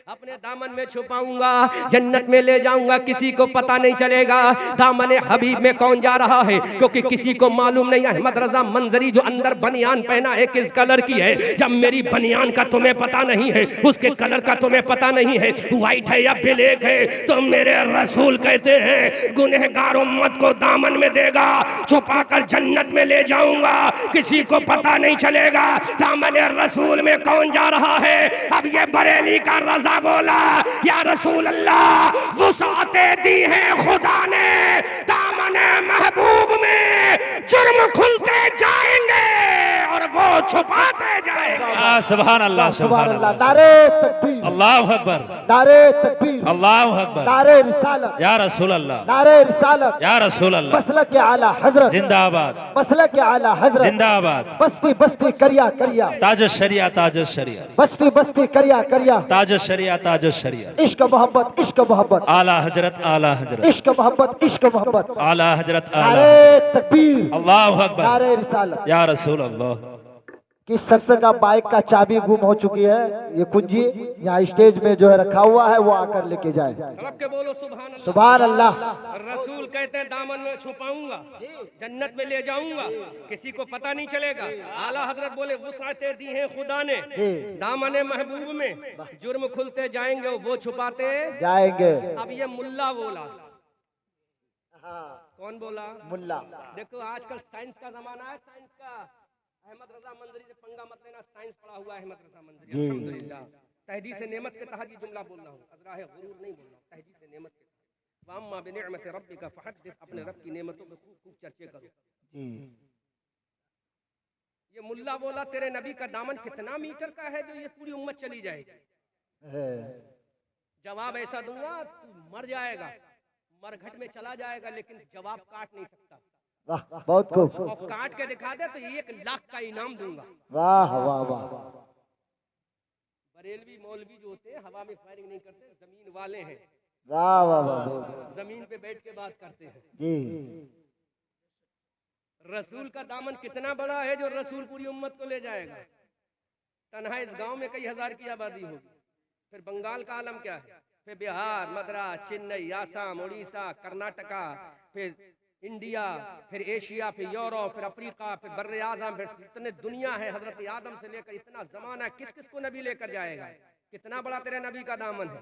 अपने दामन में छुपाऊंगा, जन्नत में ले जाऊंगा, किसी को पता नहीं चलेगा दामन हबीब में कौन जा रहा है, क्योंकि किसी को मालूम नहीं। अहमद रजा मंजरी जो अंदर बनियान पहना है किस कलर की है, जब मेरी बनियान का तुम्हें पता नहीं है, उसके कलर का तुम्हें पता नहीं है, व्हाइट है या ब्लैक है, तो मेरे रसूल कहते हैं गुनहगार उम्मत को दामन में देगा, छुपा कर जन्नत में ले जाऊंगा, किसी को पता नहीं चलेगा दामन रसूल में कौन जा रहा है। अब ये बरेली का रजा बोला, या रसूल अल्लाह वुसाते दी है खुदा ने, दामने महबूब में जुर्म खुलते जाएंगे और वो छुपाते जाएंगे। सुभान अल्लाह, सुभान अल्लाह। नारे तकबीर, अल्लाहु अकबर, नारे तकबीर, अल्लाहु अकबर, नारे रिसालत, या रसूल अल्लाह, नारे रिसालत, या रसूल अल्लाह, मसलक आला हजरत जिंदाबाद, मसलक आला हजरत जिंदाबाद, बस्ती बस्ती करिया करिया, ताज शरिया, ताज शरिया, बस्ती बस्ती करिया करिया, ताज शरिया, ताज शरिया, इश्क मोहब्बत, इश्क मोहब्बत, आला हजरत, आला हजरत, इश्क मोहब्बत, इश्क मोहब्बत, आला हजरत, आला नारे तकबीर, अल्लाहु अकबर, नारे रिसालत। या रसूल अल्लाह। किस शख्स का बाइक का चाबी गुम हो चुकी है, ये कुंजी यहाँ स्टेज में जो है रखा हुआ है, वो आकर लेके जाए। रब के बोलो सुभान अल्लाह। सुभान अल्लाह। रसूल कहते हैं दामन में छुपाऊंगा, जन्नत में ले जाऊंगा, किसी को पता नहीं चलेगा। आला हजरत बोले वुसाते दी है खुदा ने, दामन महबूब में जुर्म खुलते जाएंगे, वो छुपाते जाएंगे। अब ये मुल्ला बोला, कौन बोला? मुल्ला। देखो आजकल साइंस का जमाना है, साइंस का। अहमद रजा मंजरी से पंगा मत लेना, साइंस पढ़ा हुआ है अहमद रजा मंजरी, अल्हम्दुलिल्लाह। तहदीस नेमत के तहत ये जुमला बोल रहा हूँ, अजराह गुरूर नहीं बोल रहा हूँ, तहदीस नेमत के तहत। वाम्मा बिनिअमत रब्बिका फहद्दिस, अपने रब की नेमतों पे खूब खूब चर्चे करो। ये मुल्ला बोला तेरे नबी का दामन कितना मीटर का है जो ये पूरी उम्मत चली जाएगी? जवाब ऐसा दूंगा तू मर जाएगा, मरघट में चला जाएगा, लेकिन जवाब काट नहीं सकता। वाह, बहुत खूब। और काट के दिखा दे तो 1 लाख का इनाम दूंगा। वाह वाह वाह। बरेलवी मौलवी जो होते हैं हवा में फायरिंग नहीं करते, जमीन वाले हैं। वाह वाह वाह। जमीन पे बैठ के बात करते हैं। जी। रसूल का दामन कितना बड़ा है जो रसूल पूरी उम्मत को ले जाएगा। तनहा इस गांव में कई हजार की आबादी होगी। फिर बंगाल का आलम क्या है, फिर बिहार, मद्रास, चेन्नई, आसाम, उड़ीसा, कर्नाटका, फिर इंडिया, फिर एशिया, फिर यूरोप, फिर अफ्रीका, फिर बर्रे आजम, फिर इतने दुनिया है। हजरत आदम से लेकर इतना जमाना, किस किस को नबी लेकर जाएगा? कितना बड़ा तेरे नबी का दामन है,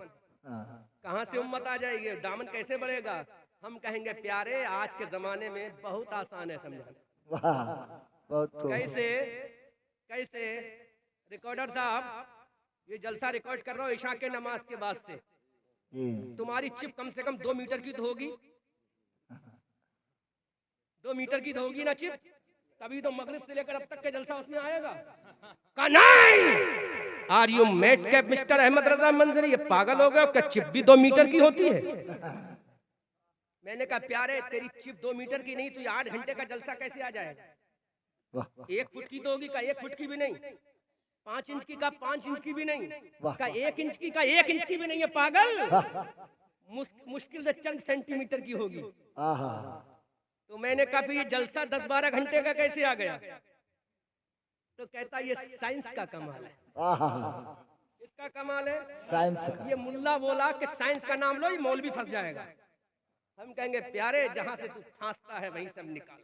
कहां से उम्मत आ जाएगी, दामन कैसे बढ़ेगा? हम कहेंगे प्यारे आज के जमाने में बहुत आसान है समझाना। कैसे कैसे रिकॉर्डर साहब, ये जलसा रिकॉर्ड कर रहा हूँ ईशा के नमाज के बाद से। तुम्हारी चिप कम से कम 2 मीटर की तो होगी, 2 मीटर की तो होगी ना चिप, तभी तो मगरिब से लेकर अब तक का जलसा उसमें आएगा। आर यू मेट कैप मिस्टर अहमद रजा मंजरी, ये पागल हो गए क्या? चिप भी 2 मीटर की होती है? मैंने कहा प्यारे तेरी चिप 2 मीटर की नहीं तो ये 8 घंटे का जलसा कैसे आ जाएगा? 1 फुट की तो होगी, का 1 फुट की भी नहीं, 5 इंच की का 5 इंच की भी नहीं, का 1 इंच की का 1 इंच की भी नहीं है पागल। मुश्किल से चंद सेंटीमीटर की होगी। तो मैंने कहा फिर ये जलसा 10-12 घंटे का कैसे आ गया? तो कहता ये साइंस का कमाल है। इसका कमाल है साइंस। ये मुल्ला बोला कि साइंस का नाम लो, ये मौलवी फंस जाएगा। हम कहेंगे प्यारे जहां से तू फांसता है वहीं सब निकाल,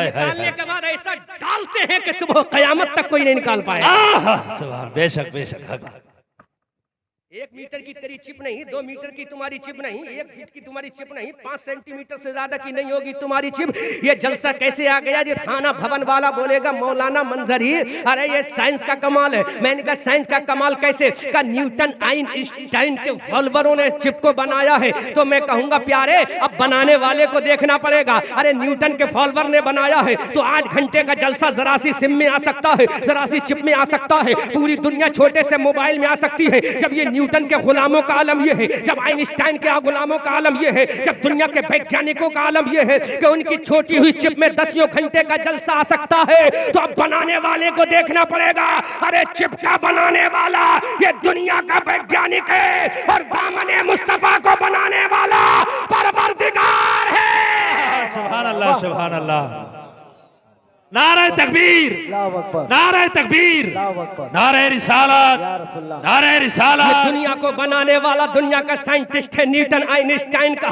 निकालने के बाद ऐसा डालते हैं कि सुबह कयामत तक कोई नहीं निकाल पाएगा। बेशक बेशक। 1 मीटर की तेरी चिप नहीं, 2 मीटर की तुम्हारी चिप नहीं, 1 फीट की तुम्हारी चिप नहीं, 5 सेंटीमीटर से ज्यादा की नहीं होगी तुम्हारी चिप। ये जलसा कैसे आ गया? ये थाना भवन वाला बोलेगा मौलाना मंजरी अरे ये साइंस का कमाल है। मैंने कहा साइंस का कमाल कैसे? का न्यूटन आइंस्टाइन के फॉलोअरों ने चिप को बनाया है। तो मैं कहूंगा प्यारे अब बनाने वाले को देखना पड़ेगा। अरे न्यूटन के फॉलोअर ने बनाया है तो 8 घंटे का जलसा जरा सी सिम में आ सकता है, जरा सी चिप में आ सकता है, पूरी दुनिया छोटे से मोबाइल में आ सकती है। जब ये न्यूटन के गुलामों का आलम ये है, जब आइंस्टाइन के गुलामों का आलम ये है, जब दुनिया के वैज्ञानिकों का आलम ये है कि उनकी छोटी हुई चिप में 10 घंटे का जलसा आ सकता है, तो अब बनाने वाले को देखना पड़ेगा। अरे चिप का बनाने वाला ये दुनिया का वैज्ञानिक है और दामने मुस्तफा को बनाने वाला परवरदिगार है। सुभान अल्लाह, सुभान अल्लाह। नारे तकबीर, नारे तकबीर, नारे रिसालत, नारे रिसालत। दुनिया को बनाने वाला दुनिया का साइंटिस्ट है न्यूटन आइंस्टाइन का,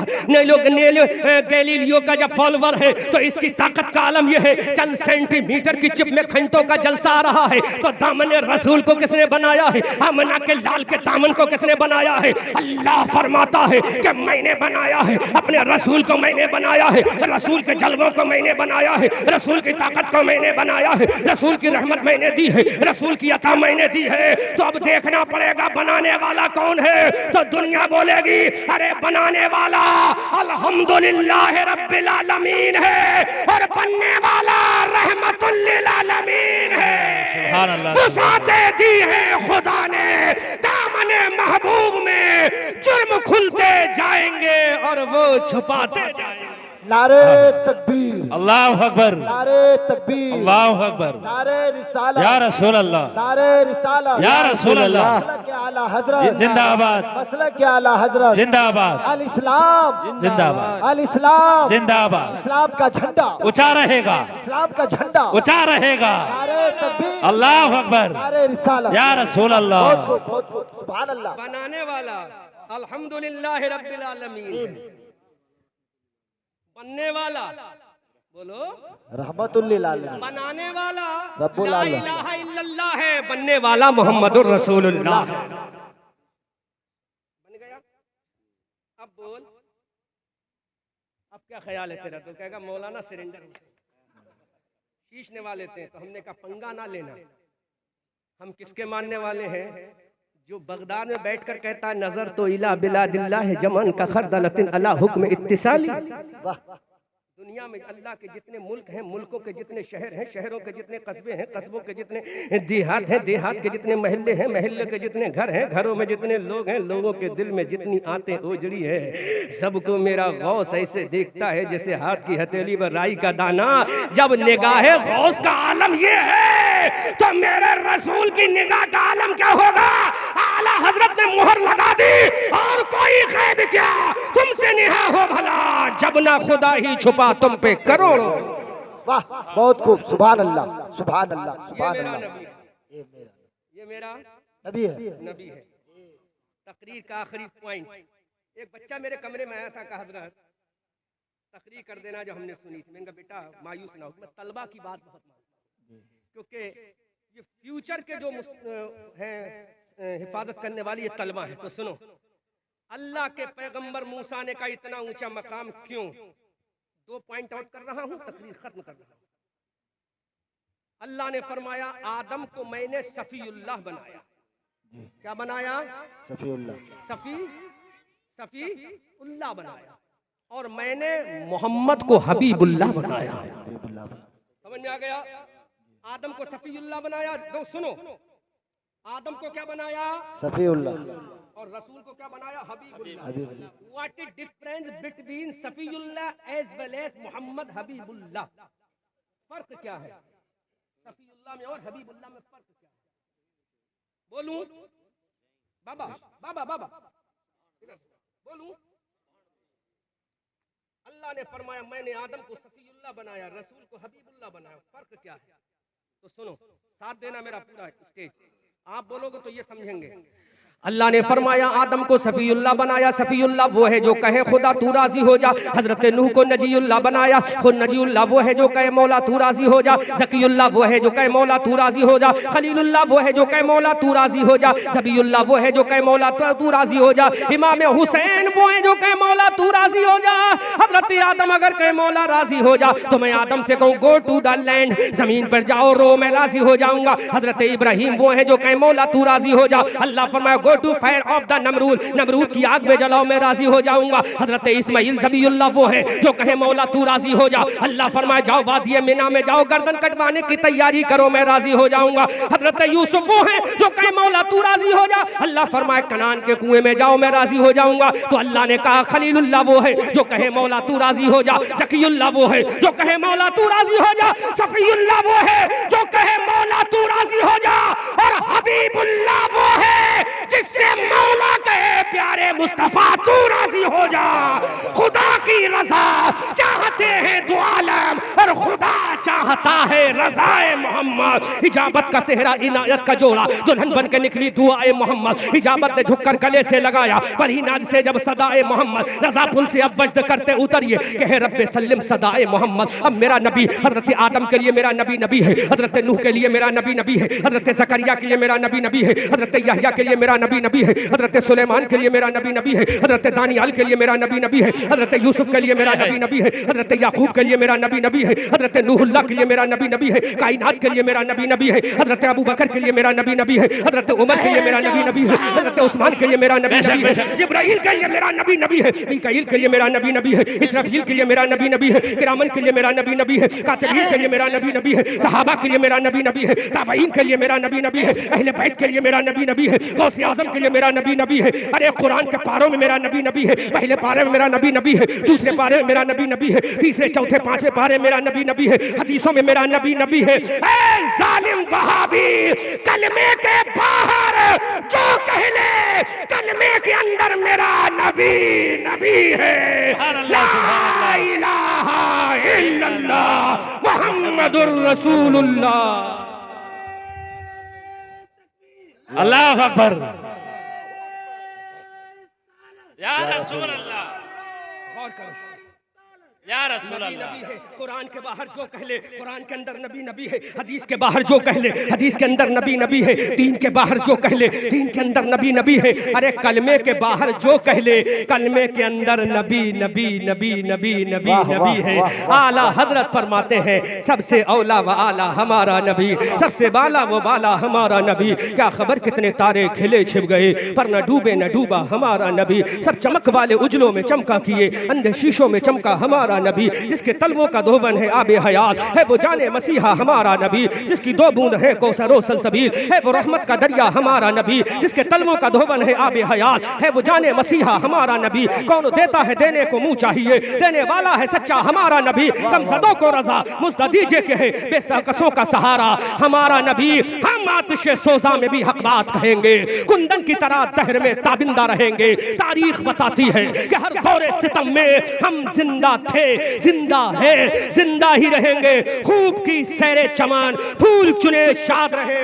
गैलीलियो का जब फॉलोअर है तो इसकी ताकत का आलम यह है चंद सेंटीमीटर की चिप में घंटों का जलसा आ रहा है। तो दामन रसूल को किसने बनाया है? आमना के लाल के दामन को किसने बनाया है? अल्लाह फरमाता है कि मैंने बनाया है, अपने रसूल को मैंने बनाया है, रसूल के जलवों को मैंने बनाया है, रसूल की ताकत को मैंने बनाया है, रसूल की रहमत मैंने दी है, रसूल की अता मैंने दी है। तो अब देखना पड़ेगा बनाने वाला कौन है। तो दुनिया बोलेगी अरे बनाने वाला अल्हम्दुलिल्लाह रब्बिल आलमीन है और बनने वाला रहमतुल लिल आलमीन है। सुभान अल्लाह। वसाते दी है खुदा ने दामने महबूब में, जुर्म खुलते जाएंगे और वो छुपाते जाएंगे। नारे तकबीर, अल्लाह अकबर, नारे तकबीर, अल्लाह अकबर, नारे रिसालत, या रसूल अल्लाह, नारे रिसालत, या रसूल अल्लाह, मसलक आला हजरत जिंदाबाद, मसलक आला हजरत जिंदाबाद, अल इस्लाम जिंदाबाद, अल इस्लाम जिंदाबाद। इस्लाम का झंडा ऊंचा रहेगा, इस्लाम का झंडा ऊंचा रहेगा। नारे तकबीर, अल्लाह अकबर, नारे रिसालत, या रसूल अल्लाह। बहुत खूब, सुभान अल्लाह। बनाने वाला अल्हम्दुलिल्लाह रब्बिल आलमीन, बनने वाला बोलो रहमतुल लिल आलमीन, बनाने वाला रब्बुल ला आलमीन, इलाहा इल्लल्लाह है, बनने वाला मोहम्मदुर रसूलुल्लाह है। बन गया? अब बोल, अब क्या ख्याल है तेरा? तो कहेगा मौलाना सिलेंडर शीश निवा लेते हैं। तो हमने कहा पंगा ना लेना, हम किसके मानने वाले हैं? जो बगदाद में बैठकर कहता है नजर तो इला बिलादिल्लाह है जमन का खरदलतिन अला हुक्म इत्तिसाली। दुनिया में अल्लाह के जितने मुल्क हैं, मुल्कों के जितने शहर हैं, शहरों के जितने कस्बे हैं, कस्बों के जितने देहात हैं, देहात के जितने महल्ले हैं, महल्ले के जितने घर हैं, घरों में जितने लोग हैं, लोगों के दिल में जितनी आते ओजड़ी है, सबको मेरा गौस ऐसे देखता है जैसे हाथ की हथेली पर राई का दाना। जब निगाहे गौस का आलम ये है तो मेरे रसूल की निगाह का आलम क्या होगा? आला हजरत ने मुहर लगा दी और कोई गैब क्या तुमसे निहा हो भला, जब ना खुदा ही छुपा तुम पे करोड़ों। वाह, बहुत खूब, सुभान अल्लाह, सुभान अल्लाह, सुभान ये मेरा अल्लाह। नबी है। ये मेरा नबी है। नबी है। तकरीर का आखिरी पॉइंट, एक बच्चा मेरे कमरे में आया था, कहा हजरत तकरीर कर देना जो हमने सुनी थी। मैंने कहा बेटा मायूस ना हो, मैं तलबा की बात बहुत मानता हूँ, क्योंकि ये फ्यूचर के जो हैं हिफाजत करने वाली ये तलबा है। तो सुनो, अल्लाह के पैगंबर मूसा ने का इतना ऊंचा मकाम क्यों? 2 पॉइंट आउट कर रहा हूं, तकरीर खत्म कर रहा हूं। अल्लाह ने फरमाया आदम को मैंने सफीउल्लाह बनाया। क्या बनाया? सफीउल्लाह बनाया। और मैंने मोहम्मद को हबीबुल्लाह बनाया। समझ में आ गया? आदम को सफीउल्लाह बनाया। दो सुनो, आदम को क्या बनाया? सफीउल्लाह। और रसूल को क्या बनाया? Habibullah. What is difference between Safiullah as well as Mohammad Habibullah? फर्क क्या है सफीउल्लाह में और हबीबुल्लाह में? फर्क क्या है? बोलूं बाबा? बाबा बाबा बोलूं? अल्लाह ने फरमाया मैंने आदम को सफीउल्लाह बनाया, रसूल को हबीबुल्लाह बनाया। फर्क क्या है? तो सुनो, साथ देना मेरा पूरा स्टेज। आप बोलोगे तो ये समझेंगे। अल्लाह ने फरमाया आदम को सफीउल्लाह बनाया। सफीउल्लाह वो है जो कहे खुदा तू राजी हो जा। हजरत नूह को नजीउल्लाह बनाया। खुद नजीउल्लाह वो है जो कहे मौला तू राजी हो जा। ज़कीउल्लाह वो है जो कहे मौला तू राजी हो जा। खलीलुल्लाह वो है जो कहे मौला तू राजी हो जा। ज़बीउल्लाह वो है जो कहे मौला तू राजी हो जा। इमाम हुसैन वो है जो कहे मौला तू राजी हो जा। हजरत आदम अगर कहे मौला राजी हो जा तो मैं आदम से कहूँ गो टू द लैंड, जमीन पर जाओ, रो मैं राजी हो जाऊंगा। हजरत इब्राहिम वो है जो कहे मौला तू राजी हो जा। अल्लाह फरमाया go to fire of the Namrud, Namrud की आग में जलाओ मैं राजी हो जाऊंगा। हजरत इस्माइल ज़बीउल्लाह वो है जो कहे मौला तू राजी हो जा। अल्लाह फरमाए जाओ वादिये मिना में जाओ, गर्दन कटवाने की तैयारी करो मैं राजी हो जाऊंगा। हजरत यूसुफ वो है जो कहे मौला तू राजी हो जा। अल्लाह फरमाए कनान के कुएं में जाओ मैं राजी हो जाऊंगा। तो अल्लाह ने कहा खलीलुल्लाह वो है जो कहे मौला तू राजी हो जा। ज़कीउल्लाह वो है जो कहे मौला तू राजी हो जा। सफीउल्लाह वो है जो कहे मौला तू राजी हो जा। और हबीबुल्लाह वो है जिससे मौला कहे प्यारे मुस्तफा तू राजी हो जा। खुदा की रजा चाहते हैं दो आलम और खुदा चाहता है रजाए मोहम्मद। इजाबत का सेहरा इनायत का जोड़ा, दुल्हन बन के निकली दुआए मोहम्मद। इजाबत ने झुककर गले से लगाया पर ही नाज से जब सदाए मोहम्मद। रजा पुल से अब वजद करते उतरिए कहे रब्बे सल्लिम सदाए मोहम्मद। अब मेरा नबी हजरत आदम के लिए मेरा नबी नबी है। हजरत नूह के लिए मेरा नबी नबी है। हजरत ज़करिया के लिए मेरा नबी नबी है। हजरत यहया के लिए मेरा नबी नबी है। हजरत सुलेमान के लिए मेरा नबी नबी है। हजरत दानियाल के लिए मेरा नबी नबी है। हजरत यूसुफ के लिए मेरा नबी नबी है। हजरत याकूब के लिए मेरा नबी नबी है। हजरत नूहुल्लाह के लिए मेरा नबी नबी है। कायनात के लिए मेरा नबी नबी है। हजरत अबू बकर के लिए मेरा नबी नबी है। हजरत उमर के लिए मेरा नबी नबी है। हजरत उस्मान के लिए मेरा नबी नबी है। जिब्राइल के लिए मेरा नबी नबी है। मीकाईल के लिए मेरा नबी नबी है। इसराफील के लिए मेरा नबी नबी है। किरामन के लिए मेरा नबी नबी है। कातिबीन के लिए मेरा नबी नबी है। सहाबा के लिए मेरा नबी नबी है। ताबईन के लिए मेरा नबी नबी है। अहले बैत के लिए मेरा नबी नबी है। गौसे आजम के लिए मेरा नबी नबी है। अरे कुरान के पारों में मेरा नबी नबी है। पहले पारे में मेरा नबी नबी है। दूसरे पारे में मेरा नबी नबी है। तीसरे चौथे पांचवें पारे में मेरा नबी नबी है। हदीसों में मेरा नबी नबी है। ऐ जालिम वहाबी, कलमे के बाहर जो कह ले कलमे के अंदर मेरा नबी नबी है। ला इलाहा इल्लल्लाह मुहम्मदुर रसूलुल्लाह। अल्लाह अकबर या रसूल अल्लाह, गौर करो या रसूल नबी अल्लाह। नबी है। कुरान के बाहर जो कह ले कुरान के अंदर नबी नबी है। हदीस के बाहर जो कह ले हदीस के अंदर नबी नबी है। दीन के बाहर जो कह ले दीन के अंदर नबी नबी है। अरे कलमे के बाहर जो कह ले कलमे के अंदर नबी नबी नबी नबी नबी नबी है। आला हजरत फरमाते हैं सबसे औला व आला हमारा नबी, सबसे बाला वो बाला हमारा नबी। क्या खबर कितने तारे खिले छिप गए पर न डूबे न डूबा हमारा नबी। सब चमक वाले उजलों में चमका किए अंधे शीशों में चमका हमारा नबी। जिसके तलवों का धोबन है आबे हयात है वो जाने मसीहा हमारा नबी। जिसकी 2 बूंद है कौसरो सलसबील है वो रहमत का दरिया हमारा नबी। जिसके तलवों का धोबन है आबे हयात है वो जाने मसीहा हमारा नबी। कौन देता है देने को मुंह चाहिए, देने वाला है सच्चा हमारा नबी। कमजदों को रजा मुझदा दीजिए के है बेसकसों का सहारा हमारा नबी। हम आतिशे सोजा में भी हक बात कहेंगे, कुंदन की तरह दहर में ताबिंदा रहेंगे। तारीख बताती है कि हर दौरे सितम में हम जिंदा थे, जिंदा है, जिंदा ही रहेंगे। खूब की सैरे चमान फूल चुने शाद रहे।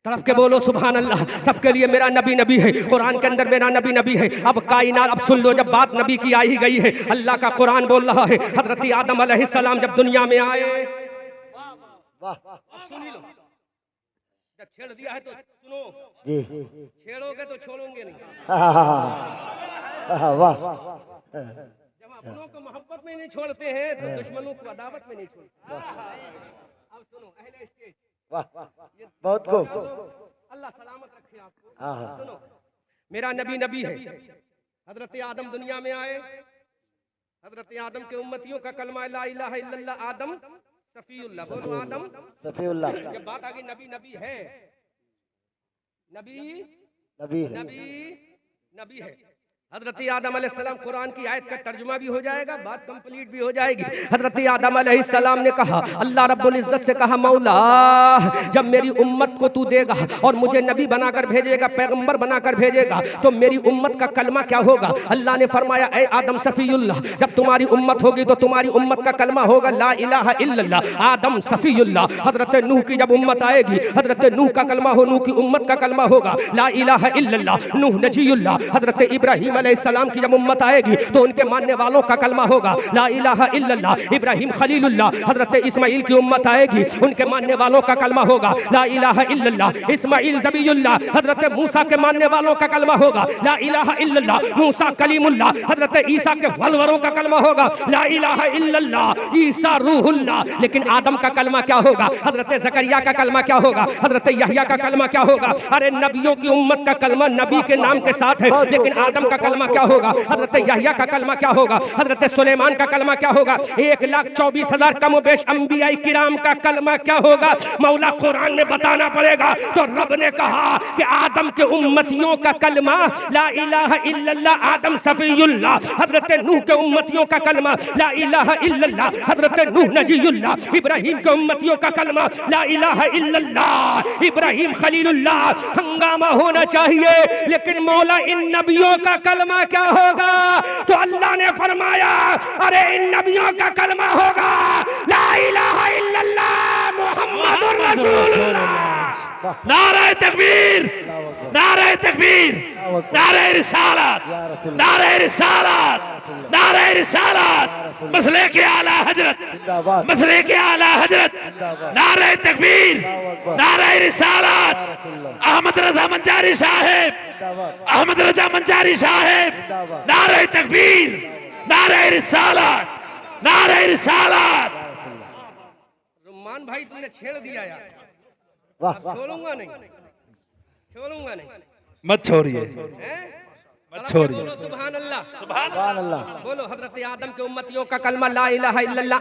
तड़प के बोलो सुभान अल्लाह। सबके लिए मेरा नबी नबी है, कुरान के अंदर मेरा नबी नबी है। अब कायनात, अब सुन लो, जब बात नबी की आई ही गई है, अल्लाह का कुरान बोल रहा है, हजरत आदम अलैहिस्सलाम जब दुनिया में आए, सुन ही लो, जब छेड़ दिया है तो सुनो जी, छेड़ोगे तो छोड़ोगे नहीं। वाह, जब अपनों को मोहब्बत में नहीं छोड़ते हैं तो दुश्मनों को अदावत में नहीं छोड़ते। अब सुनो अहले स्टेज, वाह, बहुत खूब। अल्लाह सलामत रखे आपको। सुनो, मेरा नबी नबी है। हजरत आदम दुनिया में आए, हजरत आदम के उम्मतियों का कलमा ला इलाहा इल्लल्लाह, आदम सफीउल्लाह। बोलो आदम सफीउल्लाह। जब बात आ गई नबी नबी है, नबी नबी नबी नबी है। हजरत आदम अलैहिस्सलाम, कुरान की आयत का तर्जुमा भी हो जाएगा, बात कंप्लीट भी हो जाएगी। हजरत आदम अलैहिस्सलाम ने कहा, अल्लाह रब्बुल इज्जत से कहा, मौला जब मेरी उम्मत को तू देगा और मुझे नबी बनाकर भेजेगा, पैगंबर बनाकर भेजेगा, तो मेरी उम्मत का कलमा क्या होगा? अल्लाह ने फरमाया, ए आदम सफीउल्लाह, जब तुम्हारी उम्मत होगी तो तुम्हारी उम्मत का कलमा होगा ला इलाहा इल्लल्लाह, आदम सफीउल्लाह। हजरत नूह की जब उम्मत आएगी, हजरत नूह का कलमा हो, नूह की उम्मत का कलमा होगा ला इलाहा इल्लल्लाह, नूह नजीउल्लाह। हजरत इब्राहिम अलैहिस्सलाम की जब उम्मत आएगी तो उनके मानने वालों का कलमा होगा ला इलाहा इल्लल्लाह, इब्राहिम खलीलुल्लाह। हजरत इस्माइल की उम्मत आएगी, उनके मानने वालों का कलमा होगा ला इलाहा इल्लल्लाह, इस्माइल ज़बीयुल्लाह। हजरत मूसा के मानने वालों का कलमा होगा ला इलाहा इल्लल्लाह, मूसा कलीमुल्लाह। हजरत ईसा के फलवरों का कलमा होगा ला इलाहा इल्लल्लाह, ईसा रूहुल्लाह। लेकिन आदम का कलमा क्या होगा? हजरत ज़करिया का कलमा क्या होगा? हजरत यहया का कलमा क्या होगा? अरे नबियों की उम्मत का कलमा नबी के नाम के साथ है, लेकिन आदम का कलमा क्या होगा? हजरत यहया का कलमा क्या होगा? हजरत सुलेमान का कलमा क्या होगा? 1,24,000 कम बेश अंबिया किराम का कलमा क्या होगा? मौला कुरान में बताना पड़ेगा। तो रब ने कहा कि आदम के उम्मतियों का कलमा ला इलाहा इल्लल्लाह, आदम सफीउल्लाह। हजरत नूह के उम्मतियों का कलमा ला इलाहा इल्लल्लाह, हजरत नूह नजीउल्लाह। इब्राहिम के उम्मतियों का कलमा ला इलाहा इल्लल्लाह, इब्राहिम खलीलुल्लाह। हंगामा होना चाहिए, लेकिन मौला इन नबियों का कलमा क्या होगा? तो अल्लाह ने फरमाया, अरे इन नबियों का कलमा होगा ला इलाहा इल्लल्लाह मुहम्मदुर रसूलुल्लाह। नारे तकबीर, नारे तकबीर, नारे रिसालत, नारे रिसालत, नारे रिसालत। मसले के आला हजरत, मसले के आला हजरत, नारे तकबीर, नारे रिसालत। अहमद रजा मंजारी साहेब, अहमद रजा मंजारी साहेब, नारे तकबीर, नारे रिसालत, नारे रिसालत। रुमान भाई तुमने छेड़ दिया यार, वाह, छोड़ूंगा नहीं, छोड़ूंगा नहीं। मत छोड़िए, हैं? मत छोड़िए। बोलो सुभान अल्लाह, सुभान अल्लाह। बोलो हजरत आदम के उम्मतियों का कलमा ला इलाहा इल्लल्लाह।